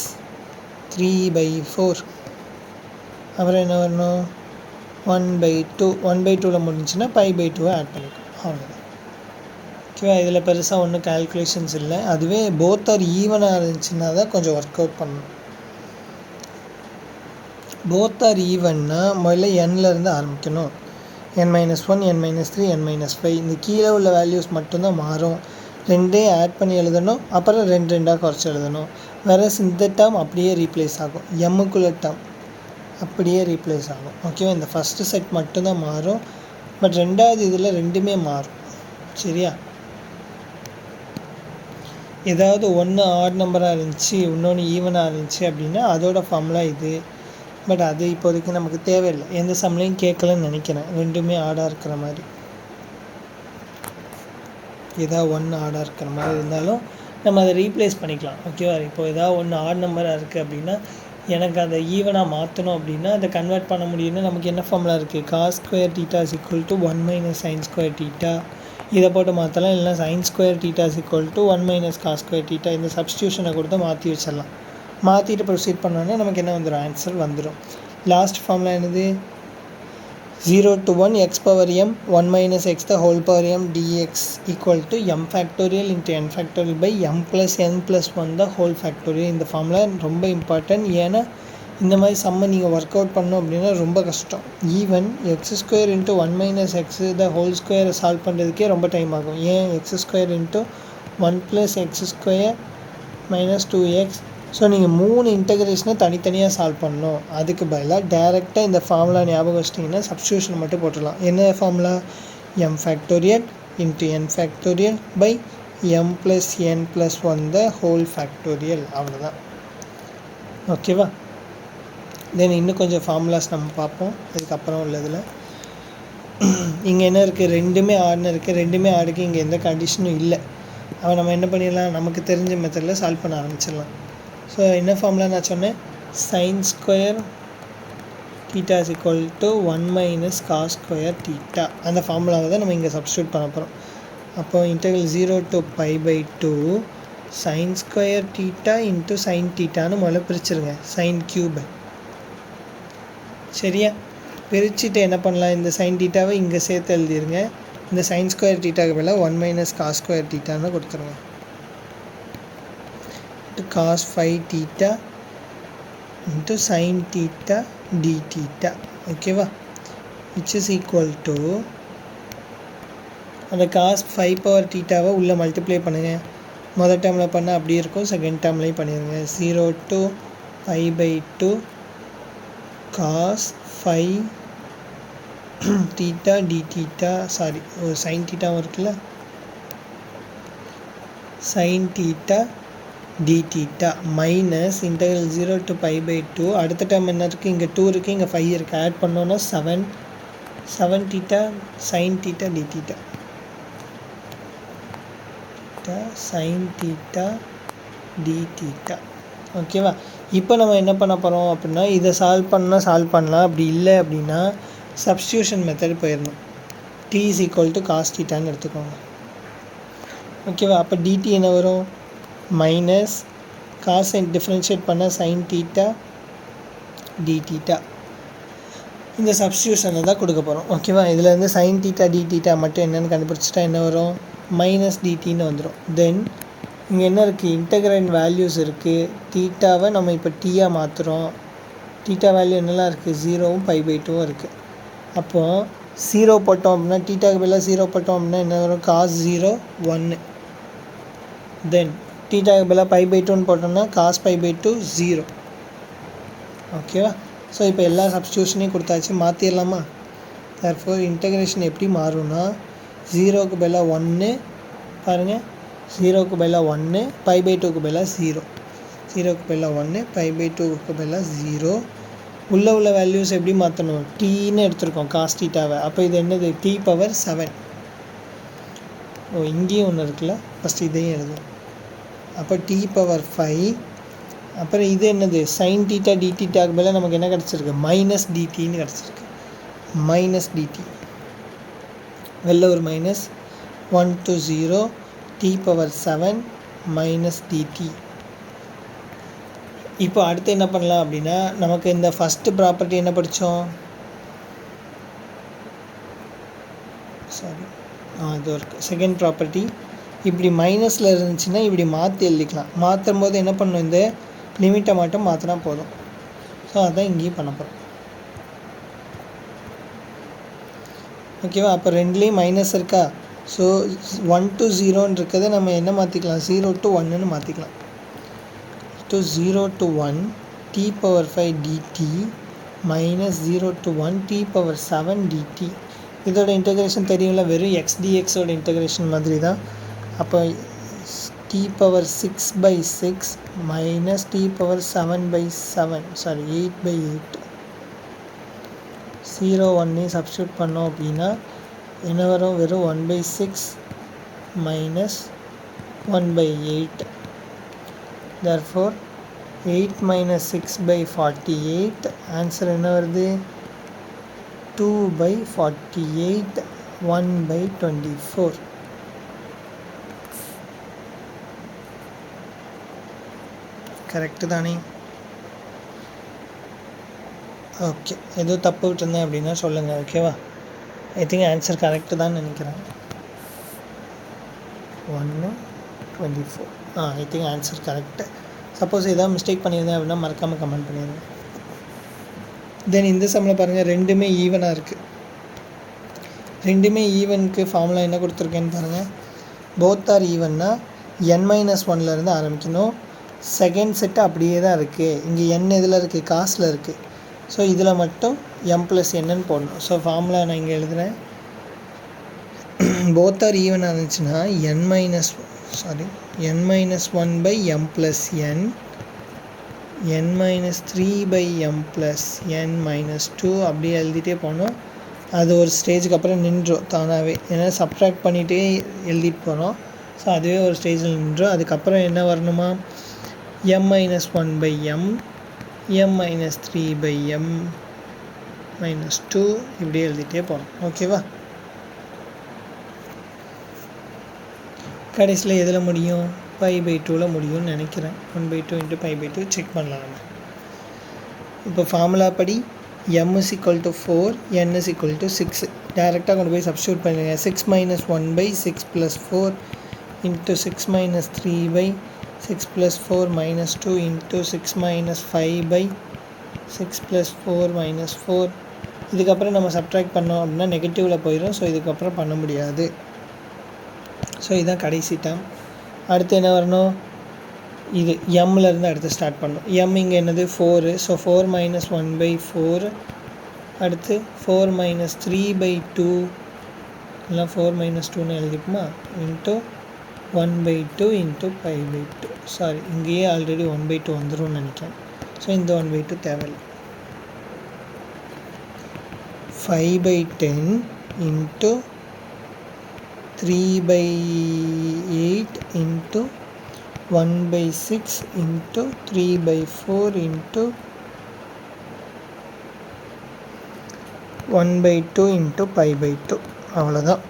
3/4, அப்புறம் என்ன வரணும் 1/2. 1/2ல் முடிஞ்சுன்னா π/2 ஆட் பண்ணிக்கணும். அவ்வளோதான். ஓகேவா? இதில் பெருசாக ஒன்றும் கால்குலேஷன்ஸ் இல்லை. அதுவே போத் ஆர் ஈவனாக இருந்துச்சுன்னா தான் கொஞ்சம் ஒர்க் அவுட் பண்ணணும். போத் ஆர் ஈவன்னா முதல்ல nலேருந்து ஆரம்பிக்கணும். n-1, n-3, n-5. இந்த கீழே உள்ள வேல்யூஸ் மட்டும்தான் மாறும். 2 ஆட் பண்ணி எழுதணும், அப்புறம் 2 குறைச்சி எழுதணும். வேறு இந்த டேர்ம் அப்படியே ரீப்ளேஸ் ஆகும், எம்முக்குள்ள டேர்ம் அப்படியே ரீப்ளேஸ் ஆகும். ஓகேவா? இந்த ஃபஸ்ட்டு செட் மட்டும்தான் மாறும், பட் ரெண்டாவது இதில் ரெண்டுமே மாறும். சரியா? ஏதாவது ஒன்று ஆட் நம்பராக இருந்துச்சு, இன்னொன்று ஈவனாக இருந்துச்சு அப்படின்னா அதோட ஃபார்முலா இது. பட் அது இப்போதைக்கு நமக்கு தேவையில்லை, எந்த சம்லையும் கேட்கலன்னு நினைக்கிறேன். ரெண்டுமே ஆடாக இருக்கிற மாதிரி, ஏதாவது ஒன்று ஆடாக இருக்கிற மாதிரி இருந்தாலும் நம்ம அதை ரீப்ளேஸ் பண்ணிக்கலாம். ஓகேவா? இப்போ ஏதாவது ஒன்று ஆட் நம்பராக இருக்குது அப்படின்னா எனக்கு அதை ஈவனாக மாற்றணும் அப்படின்னா அதை கன்வெர்ட் பண்ண முடியும்னா நமக்கு என்ன ஃபார்முலா இருக்குது? Cos square theta is equal to 1 minus sine square theta. இதை போட்டு மாற்றலாம். இல்லைனா sine square theta is equal to 1 minus cos square theta. இந்த சப்ஸ்டியூஷனை கொடுத்து மாற்றி வச்சிடலாம். மாற்றிட்டு ப்ரொசீட் பண்ணோன்னா நமக்கு என்ன வந்துடும்? ஆன்சர் வந்துடும். லாஸ்ட் ஃபார்முலா என்னது? 0 to 1 x power m 1 minus x the whole power m dx equal to m factorial into n factorial by m plus n plus 1 the whole factorial. இந்த ஃபார்முலா ரொம்ப இம்பார்ட்டன்ட். ஏன்னா இந்த மாதிரி சம்மை நீங்கள் ஒர்க் அவுட் பண்ணோம் அப்படின்னா ரொம்ப கஷ்டம். Even x square into 1 minus x the whole ஸ்கொயரை சால்வ் பண்ணுறதுக்கே ரொம்ப டைம் ஆகும். ஏன்? X square into 1 plus x square minus 2x. So நீங்கள் 3 இன்டகிரேஷனை தனித்தனியாக சால்வ் பண்ணணும். அதுக்கு பதிலாக டேரெக்டாக இந்த ஃபார்முலா ஞாபகம் வச்சிட்டிங்கன்னா சப்ஸ்டியூஷன் மட்டும் போட்டுடலாம். என்ன formula? m factorial into n factorial by m plus n plus 1 the whole factorial. அவ்வளோதான். ஓகேவா? தென் இன்னும் கொஞ்சம் ஃபார்முலாஸ் நம்ம பார்ப்போம் அதுக்கப்புறம் உள்ளதில். இங்கே என்ன இருக்குது? ரெண்டுமே ஆடுன்னு இருக்குது. ரெண்டுமே ஆடுக்கு இங்கே எந்த கண்டிஷனும் இல்லை. அவன் நம்ம என்ன பண்ணிடலாம்? நமக்கு தெரிஞ்ச மெத்தடில் சால்வ் பண்ண ஆரம்பிச்சிடலாம். ஸோ என்ன ஃபார்முலா நான் சொன்னேன்? Sine square theta is equal to 1 minus cos square theta. அந்த ஃபார்முலாவை தான் நம்ம இங்கே சப்ஸ்டியூட் பண்ண போகிறோம். அப்போ integral 0 to π/2 sine square theta into sine தீட்டான்னு முதல்ல பிரிச்சுருங்க. Sign cube. சரியா? பிரிச்சுட்டு என்ன பண்ணலாம்? இந்த சைன் தீட்டாவை இங்கே சேர்த்து எழுதிருங்க. இந்த சைன் ஸ்கொயர் தீட்டாவுக்கு பதிலாக 1 மைனஸ் காஸ் ஸ்கொயர் தீட்டான்னு கொடுத்துருங்க. cos 5 theta into sin theta d theta. ஓகேவா? which is equal to அந்த cos 5 பவர் தீட்டாவை உள்ளே மல்டிப்ளை பண்ணுங்கள். முதல் டேர்மில் பண்ணால் அப்படியே இருக்கும், செகண்ட் டேர்ம்லேயும் பண்ணிடுங்க. 0 to π/2 cos 5 theta d theta. Sorry, sin thetaவும் இருக்குல்ல, sin theta d theta minus integral 0 to π/2. அடுத்த டேர்ம் என்ன இருக்குது? இங்கே 2 இருக்குது, இங்கே 5 இருக்குது. ஆட் பண்ணோன்னா 7 theta sin theta d theta sin theta d theta. ஓகேவா? இப்போ நம்ம என்ன பண்ண போகிறோம் அப்படின்னா இதை சால்வ் பண்ணலாம். அப்படி இல்லை அப்படின்னா சப்ஸ்டியூஷன் மெத்தட் போயிடணும். t is equal to cos thetaன்னு எடுத்துக்கோங்க. ஓகேவா? அப்போ dt என்ன வரும்? மைனஸ் காஸ் டிஃப்ரென்ஷியேட் பண்ண சைன் தீட்டா டி தீட்டா. இந்த சப்ஸ்டியூஷனை தான் கொடுக்க போகிறோம். ஓகேவா? இதில் இருந்து சைன் தீட்டா டி தீட்டா மட்டும் என்னென்னு கண்டுபிடிச்சிட்டா என்ன வரும்? மைனஸ் டிடின்னு வந்துடும். தென் இங்கே என்ன இருக்குது? இன்டகிரண்ட் வேல்யூஸ் இருக்குது. தீட்டாவை நம்ம இப்போ டீயாக மாற்றுறோம். தீட்டா வேல்யூ என்னெல்லாம் இருக்குது? 0வும் π/2வும் இருக்குது. அப்போது 0 போட்டோம் அப்படின்னா தீட்டாவுக்கு பதிலாக 0 போட்டோம் அப்படின்னா என்ன வரும்? காஸ் 0 1. தென் தீட்டாவுக்கு பதிலாக π/2ன்னு போட்டோம்னா காஸ் π/2 0. ஓகேவா? ஸோ இப்போ எல்லா சப்ஸ்டியூஷனையும் கொடுத்தாச்சு. மாற்றிடலாமா? தர்ஃபோர் இன்டகிரேஷன் எப்படி மாறும்னா 0க்கு பதிலாக 1 பாருங்கள், 0க்கு பதிலாக 1 π/2க்கு பதிலாக 0, 0க்கு பதிலாக 1 π/2க்கு பதிலாக 0. உள்ள வேல்யூஸ் எப்படி மாற்றணும்? டீன்னு எடுத்துருக்கோம் காஸ் தீட்டாவை. அப்போ இது என்னது? t⁻7. இங்கேயும் ஒன்று இருக்குல்ல, ஃபஸ்ட் இதையும் எழுதும். அப்போ t⁻5. அப்புறம் இது என்னது? சைன் தீட்டா டி தீட்டாக்கு மேலே நமக்கு என்ன கிடச்சிருக்கு? மைனஸ் டிடின்னு கிடச்சிருக்கு. மைனஸ் டிடி வெளில ஒரு minus 1 to 0 t⁻7 minus DD. இப்போ அடுத்து என்ன பண்ணலாம் அப்படின்னா நமக்கு இந்த ஃபஸ்ட்டு ப்ராப்பர்ட்டி என்ன படித்தோம்? சாரி, இது இருக்குது செகண்ட் ப்ராப்பர்ட்டி. இப்படி மைனஸில் இருந்துச்சுன்னா இப்படி மாற்றி எழுதிக்கலாம். மாற்றும் போது என்ன பண்ணணும்? இந்த லிமிட்டை மட்டும் மாற்றினா போதும். ஸோ அதான் இங்கேயும் பண்ண போகிறோம். ஓகேவா? அப்போ ரெண்டுலேயும் மைனஸ் இருக்கா? ஸோ 1 to 0ன்னு இருக்கிறத நம்ம என்ன மாற்றிக்கலாம்? 0 to 1ன்னு மாற்றிக்கலாம். So 0 to 1 t⁻5 dt minus 0 to 1 t⁻7 dt. இதோட இன்டெகிரேஷன் தெரியும்ல, வெறும் x dxோட இன்டெகிரேஷன் மாதிரி தான். அப்போ t power 6/6 minus t power 7/7 sorry 8/8 0 1 substitute பண்ணோம் அப்படின்னா என்ன வரும்? வெறும் 1/6 minus 1/8. therefore 8 minus 6/48 ஆன்சர் என்ன வருது? 2/48 1/24. கரெக்டு தானே? ஓகே, ஏதோ தப்பு விட்டுருந்தேன் அப்படின்னா சொல்லுங்கள், ஓகேவா? ஐ திங்க் ஆன்சர் கரெக்டு தான் நினைக்கிறேன். 1/24. I think answer correct. Suppose ஏதாவது மிஸ்டேக் பண்ணியிருந்தேன் அப்படின்னா மறக்காமல் கமெண்ட் பண்ணிடுங்க. தென் இந்த சம்மில் பாருங்கள், ரெண்டுமே ஈவனாக இருக்குது. ரெண்டுமே ஈவனுக்கு ஃபார்முலா என்ன கொடுத்துருக்கேன்னு பாருங்கள். போத் ஆர் ஈவன்னா n-1லேருந்து ஆரம்பிக்கணும். செகண்ட் செட்டு அப்படியே தான் இருக்குது. இங்கே n இதில் இருக்குது? காசில் இருக்குது. ஸோ இதில் மட்டும் m+n போடணும். ஸோ ஃபார்முலா நான் இங்கே எழுதுகிறேன். போத் ஆர் ஈவனாக இருந்துச்சுன்னா n-1/m+n n-3/m+n-2 அப்படியே எழுதிட்டே போனோம். அது ஒரு ஸ்டேஜுக்கு அப்புறம் நின்றோம் தானாகவே, ஏன்னா சப்ட்ராக்ட் பண்ணிகிட்டே எழுதிட்டு போகிறோம். ஸோ அதுவே ஒரு ஸ்டேஜில் நின்றோம். அதுக்கப்புறம் என்ன வரணுமா? m-1/m m-3/m-2 இப்படியே எழுதிட்டே போகிறோம். ஓகேவா? கடைசியில் எதில் முடியும்? π/2ல் முடியும்னு நினைக்கிறேன். 1/2 × π/2 செக் பண்ணலாம் நம்ம. இப்போ ஃபார்முலா படி m = 4 n = 6 டேரெக்டாக கொண்டு போய் சப்ஸ்டியூட் பண்ணுங்க. 6 - 1/6 + 4 × 6 - 3/6 + 4 - 2 × 6 - 5/6 + 4 - 4. இதுக்கப்புறம் நம்ம சப்ட்ராக்ட் பண்ணோம் அப்படின்னா நெகட்டிவில் போயிடும். ஸோ இதுக்கப்புறம் பண்ண முடியாது. ஸோ இதுதான் கடைசி டேர்ம். அடுத்து என்ன வரணும்? இது எம்லேருந்து அடுத்து ஸ்டார்ட் பண்ணணும். எம் இங்கே என்னது? 4. ஸோ 4 - 1/4. அடுத்து 4 - 3/2 இல்லை 4 - 2ன்னு எழுதிப்போமா? இன்ட்டு 1/2 × π/2. சாரி, இங்கேயே ஆல்ரெடி 1/2 வந்துடும் நினைக்கிறேன். ஸோ இந்த 1/2 தேவையில்லை. 5/10 × 3/8 × 1/6 × 3/4 × 1/2 × π/2. அவ்வளோதான்.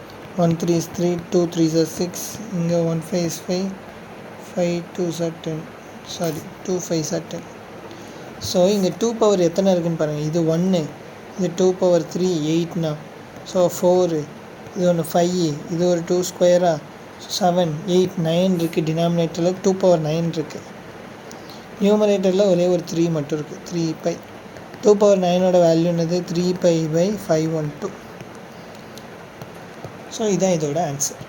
1 3 is 3, 2 3s are 6, இங்கே 1 5 is 5, 5 2s are 10, sorry 2 5s are 10. So இங்கே 2 பவர் எத்தனை இருக்குதுன்னு பாருங்கள். இது 1, இது 2 பவர் 3 8னா, ஸோ 4, இது ஒன்று 5, இது ஒரு 2 ஸ்கொயரா 7 8 9 இருக்குது. டினாமினேட்டரில் 2 பவர் 9 இருக்குது. நியூமரேட்டரில் ஒரே ஒரு 3 மட்டும் இருக்குது, 3π. 2 பவர் 9ஓட வேல்யூ என்னது? 3π/512. ஸோ இதுதான் இதோட ஆன்சர்.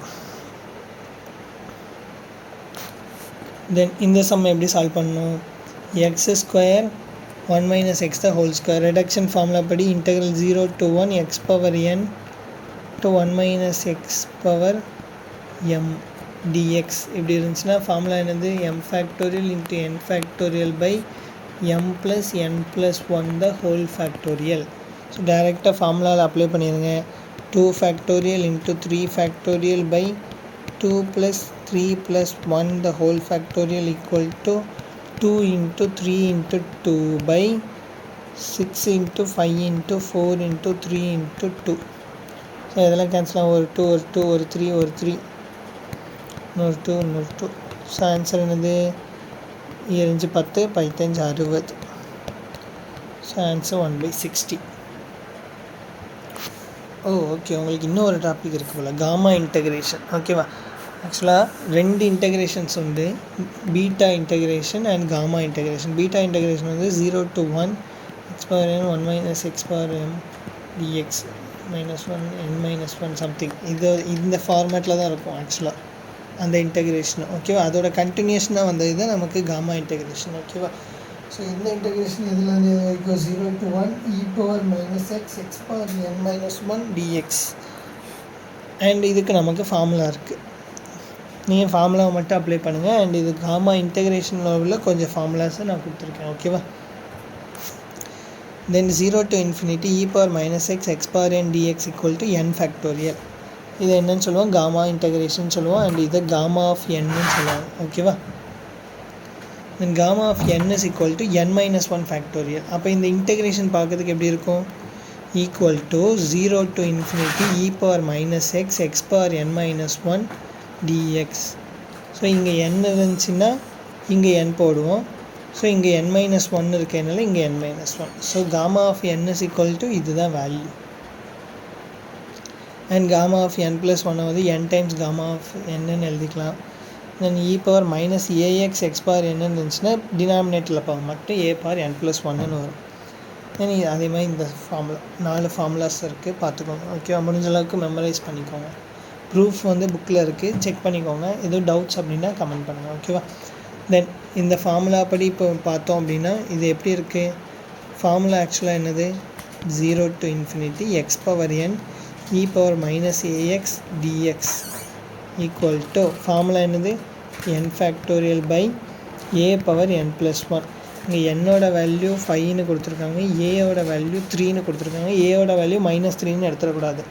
தென் இந்த சம் எப்படி சால்வ் பண்ணணும்? x² 1 - x the whole square reduction formula படி integral 0 to 1 x power n to 1 - x power m dx இப்படி இருந்துச்சுன்னா ஃபார்முலா என்னது? m factorial into n factorial by m plus n plus 1 the whole factorial. So டைரெக்டாக ஃபார்முலாவில் அப்ளை பண்ணிடுங்க. 2 factorial into 3 factorial by 2 plus 3 plus 1 the whole factorial equal to 2 into 3 into 2 by 6 into 5 into 4 into 3 into 2. So இதெல்லாம் கேன்சல் ஆகும். ஒரு 2 ஒரு 2 ஒரு 3 ஒரு 3 இன்னொரு 2 இன்னொரு 2. ஸோ ஆன்சர் என்னது? 7 10 15 60. So answer 1/60. ஓகே, உங்களுக்கு இன்னொரு டாபிக் இருக்குது போல், காமா இன்டெகிரேஷன். ஓகேவா? ஆக்சுவலாக 2 இன்டெகிரேஷன்ஸ் உண்டு, beta integration and gamma integration. Beta integration வந்து 0 to 1 x power n 1 - x power m dx -1 n - 1 something. இந்த ஃபார்மேட்டில் தான் இருக்கும் ஆக்சுவலாக அந்த இன்டெகிரேஷன். ஓகேவா? அதோட கண்டினியூஷனாக வந்தது தான் நமக்கு காமா இன்டெகிரேஷன். ஓகேவா? ஸோ இந்த இன்டெகிரேஷன் எதுலேருந்து எது வரைக்கும் 0 to 1 e power minus x x power n minus 1 dx. And இதுக்கு நமக்கு ஃபார்முலா இருக்குது, நீங்கள் ஃபார்முலாவை மட்டும் அப்ளை பண்ணுங்கள். அண்ட் இது காமா இன்டெகிரேஷன் லெவலில் கொஞ்சம் ஃபார்முலாஸை நான் கொடுத்துருக்கேன். ஓகேவா? தென் 0 to infinity e power minus x x power n dx equal to n factorial. இது என்னன்னு சொல்லுவோம், காமா இன்டெகிரேஷன் சொல்லுவோம். அண்ட் இதை காமா ஆஃப் என்னு சொல்லுவாங்க. ஓகேவா? Then gamma of n is equal to n minus 1 factorial. அப்போ இந்த இன்டெகிரேஷன் பார்க்கறதுக்கு எப்படி இருக்கும், equal to 0 to infinity e power minus x x power n minus 1 dx. So இங்கே n இருந்துச்சுன்னா இங்கே n போடுவோம். ஸோ இங்கே n minus 1 இருக்கிறதுனால இங்கே n minus 1. So gamma of n is equal to இதுதான் value. And gamma of n plus 1 வந்து n டைம்ஸ் காமா ஆஃப் என்னன்னு எழுதிக்கலாம். தென் e power minus ax x power n இருந்துச்சுன்னா டினாமினேட்டரில் போக மட்டும் a power n plus 1ன்னு வரும். தென் அதே மாதிரி இந்த ஃபார்முலா 4 ஃபார்முலாஸ் இருக்குது, பார்த்துக்கோங்க. ஓகேவா? முடிஞ்ச அளவுக்கு மெமரைஸ் பண்ணிக்கோங்க. ப்ரூஃப் வந்து புக்கில் இருக்குது, செக் பண்ணிக்கோங்க. எதுவும் டவுட்ஸ் அப்படின்னா கமெண்ட் பண்ணுங்கள். ஓகேவா? தென் இந்த ஃபார்முலா படி இப்போ பார்த்தோம் அப்படின்னா இது எப்படி இருக்குது, ஃபார்முலா ஆக்சுவலாக என்னது, 0 to infinity x power n e power minus ax dx equal to formula என்னது, n factorial by a power n plus 1. இங்கே என்னோட வேல்யூ 5ன்னு கொடுத்துருக்காங்க, ஏயோட வேல்யூ 3ன்னு கொடுத்துருக்காங்க. ஏயோட வேல்யூ -3ன்னு எடுத்துடக்கூடாது,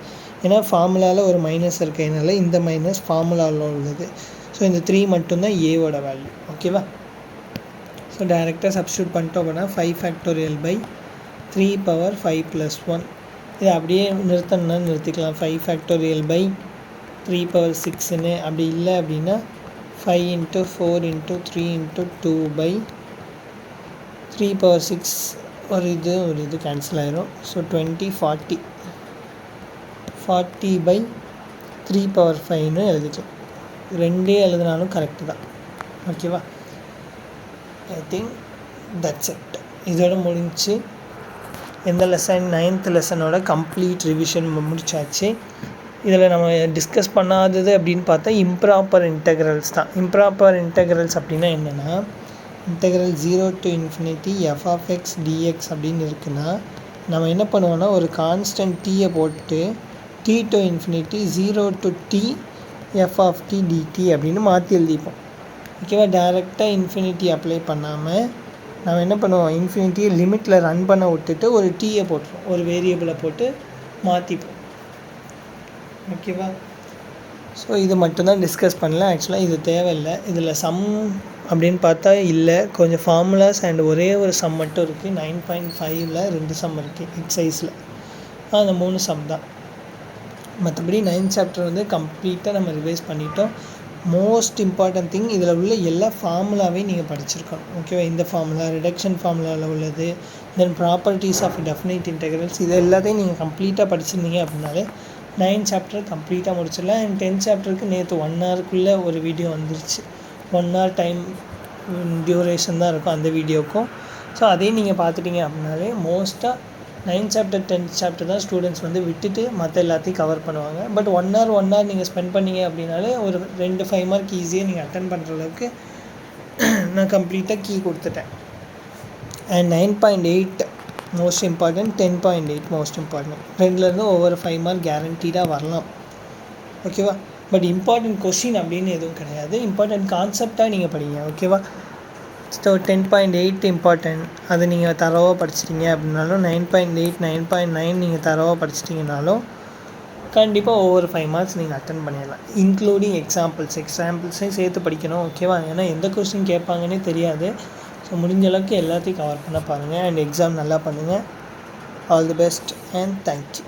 ஏன்னா ஃபார்முலாவில் ஒரு மைனஸ் இருக்கிறதுனால இந்த மைனஸ் ஃபார்முலாவில் உள்ளது. ஸோ இந்த 3 மட்டும்தான் ஏவோட வேல்யூ. ஓகேவா? ஸோ டைரெக்டாக சப்ஸ்டியூட் பண்ணிட்டோம் அப்படின்னா 5 factorial by 3 power 5 plus 1. இதை அப்படியே நிறுத்தணும்னா நிறுத்திக்கலாம். 5 factorial by 3 power 6ன்னு. அப்படி இல்லை அப்படின்னா 5 into 4 into 3 into 2 by 3 power 6 ஒரு இது கேன்சல் ஆயிரும். ஸோ 20 40 by 3 power 5ன்னு எழுதிக்கலாம். ரெண்டே எழுதினாலும் கரெக்டு தான். ஓகேவா? I think that's it. இதோட முடிஞ்சு எந்த லெசன் 9th லெசனோட கம்ப்ளீட் ரிவிஷன் முடிச்சாச்சு. இதில் நம்ம டிஸ்கஸ் பண்ணாதது அப்படின்னு பார்த்தா இம்ப்ராப்பர் இன்டெக்ரல்ஸ் தான். இம்ப்ராப்பர் இன்டெக்ரல்ஸ் அப்படின்னா என்னென்னா, integral 0 to infinity f of x dx அப்படின்னு இருக்குன்னா நம்ம என்ன பண்ணுவோன்னா ஒரு கான்ஸ்டன்ட் டீயை போட்டு t to infinity 0 to t f of t dt அப்படின்னு மாற்றி எழுதிப்போம். ஓகேவா? டைரெக்டாக இன்ஃபினிட்டி அப்ளை பண்ணாமல் நம்ம என்ன பண்ணுவோம், இன்ஃபினிட்டியை லிமிட்டில் ரன் பண்ண விட்டுட்டு ஒரு டீயை போட்டுருவோம், ஒரு வேரியபிளை போட்டு மாற்றிப்போம். ஓகேவா? ஸோ இது மட்டும்தான் டிஸ்கஸ் பண்ணல. ஆக்சுவலாக இது தேவையில்லை. இதில் சம் அப்படின்னு பார்த்தா இல்லை, கொஞ்சம் ஃபார்முலாஸ் அண்ட் ஒரே ஒரு சம் மட்டும் இருக்குது. 9.5ல் 2 சம் இருக்குது எக்ஸசைஸில். அந்த 3 சம் தான். மற்றபடி 9th சாப்டர் வந்து கம்ப்ளீட்டாக நம்ம ரிவைஸ் பண்ணிட்டோம். மோஸ்ட் இம்பார்ட்டன்ட் திங் இதில் உள்ள எல்லா ஃபார்முலாவையும் நீங்கள் படிச்சிருக்கணும். ஓகேவா? இந்த ஃபார்முலா, ரிடக்ஷன் ஃபார்முலாவில் உள்ளது, then properties of definite integrals, இது எல்லாத்தையும் நீங்கள் கம்ப்ளீட்டாக படிச்சிருந்தீங்க அப்படின்னாலே 9th சாப்டர் கம்ப்ளீட்டாக முடிச்சிடலாம். அண்ட் 10th சாப்டருக்கு நேற்று 1 hourக்குள்ளே ஒரு வீடியோ வந்துருச்சு. 1 hour டைம் டியூரேஷன் தான் இருக்கும் அந்த வீடியோக்கும். ஸோ அதையும் நீங்கள் பார்த்துட்டீங்க அப்படின்னாலே மோஸ்ட்டாக 9th சாப்டர் 10th சாப்டர் தான் ஸ்டூடெண்ட்ஸ் வந்து விட்டுட்டு மற்ற எல்லாத்தையும் கவர் பண்ணுவாங்க. பட் 1 hour நீங்கள் ஸ்பெண்ட் பண்ணீங்க அப்படின்னாலே ஒரு 2 5 மார்க் ஈஸியாக நீங்கள் அட்டன் பண்ணுற அளவுக்கு நான் கம்ப்ளீட்டாக கீ கொடுத்துட்டேன். And 9.8 most important, 10.8 most important. ரெண்டுலேருந்து ஒவ்வொரு 5 மார்க் கேரண்டீடாக வரலாம். ஓகேவா? பட் இம்பார்ட்டன்ட் கொஷின் அப்படின்னு எதுவும் கிடையாது. இம்பார்ட்டன்ட் கான்செப்டாக நீங்கள் படிங்க. ஓகேவா? ஸோ 10.8 இம்பார்ட்டன்ட், அது நீங்கள் தரவாக படிச்சிட்டிங்க அப்படின்னாலும் 9.8 9.9 நீங்கள் தரவாக படிச்சிட்டிங்கனாலும் கண்டிப்பாக ஒவ்வொரு 5 மார்க்ஸ் நீங்கள் அட்டன் பண்ணிடலாம். இன்க்ளூடிங் எக்ஸாம்பிள்ஸையும் சேர்த்து படிக்கணும். ஓகேவா? ஏன்னா எந்த கொஸ்டின் கேட்பாங்கன்னே தெரியாது. ஸோ முடிஞ்ச அளவுக்கு எல்லாத்தையும் கவர் பண்ண பாருங்கள். அண்ட் எக்ஸாம் நல்லா பண்ணுங்கள். All the best and thank you.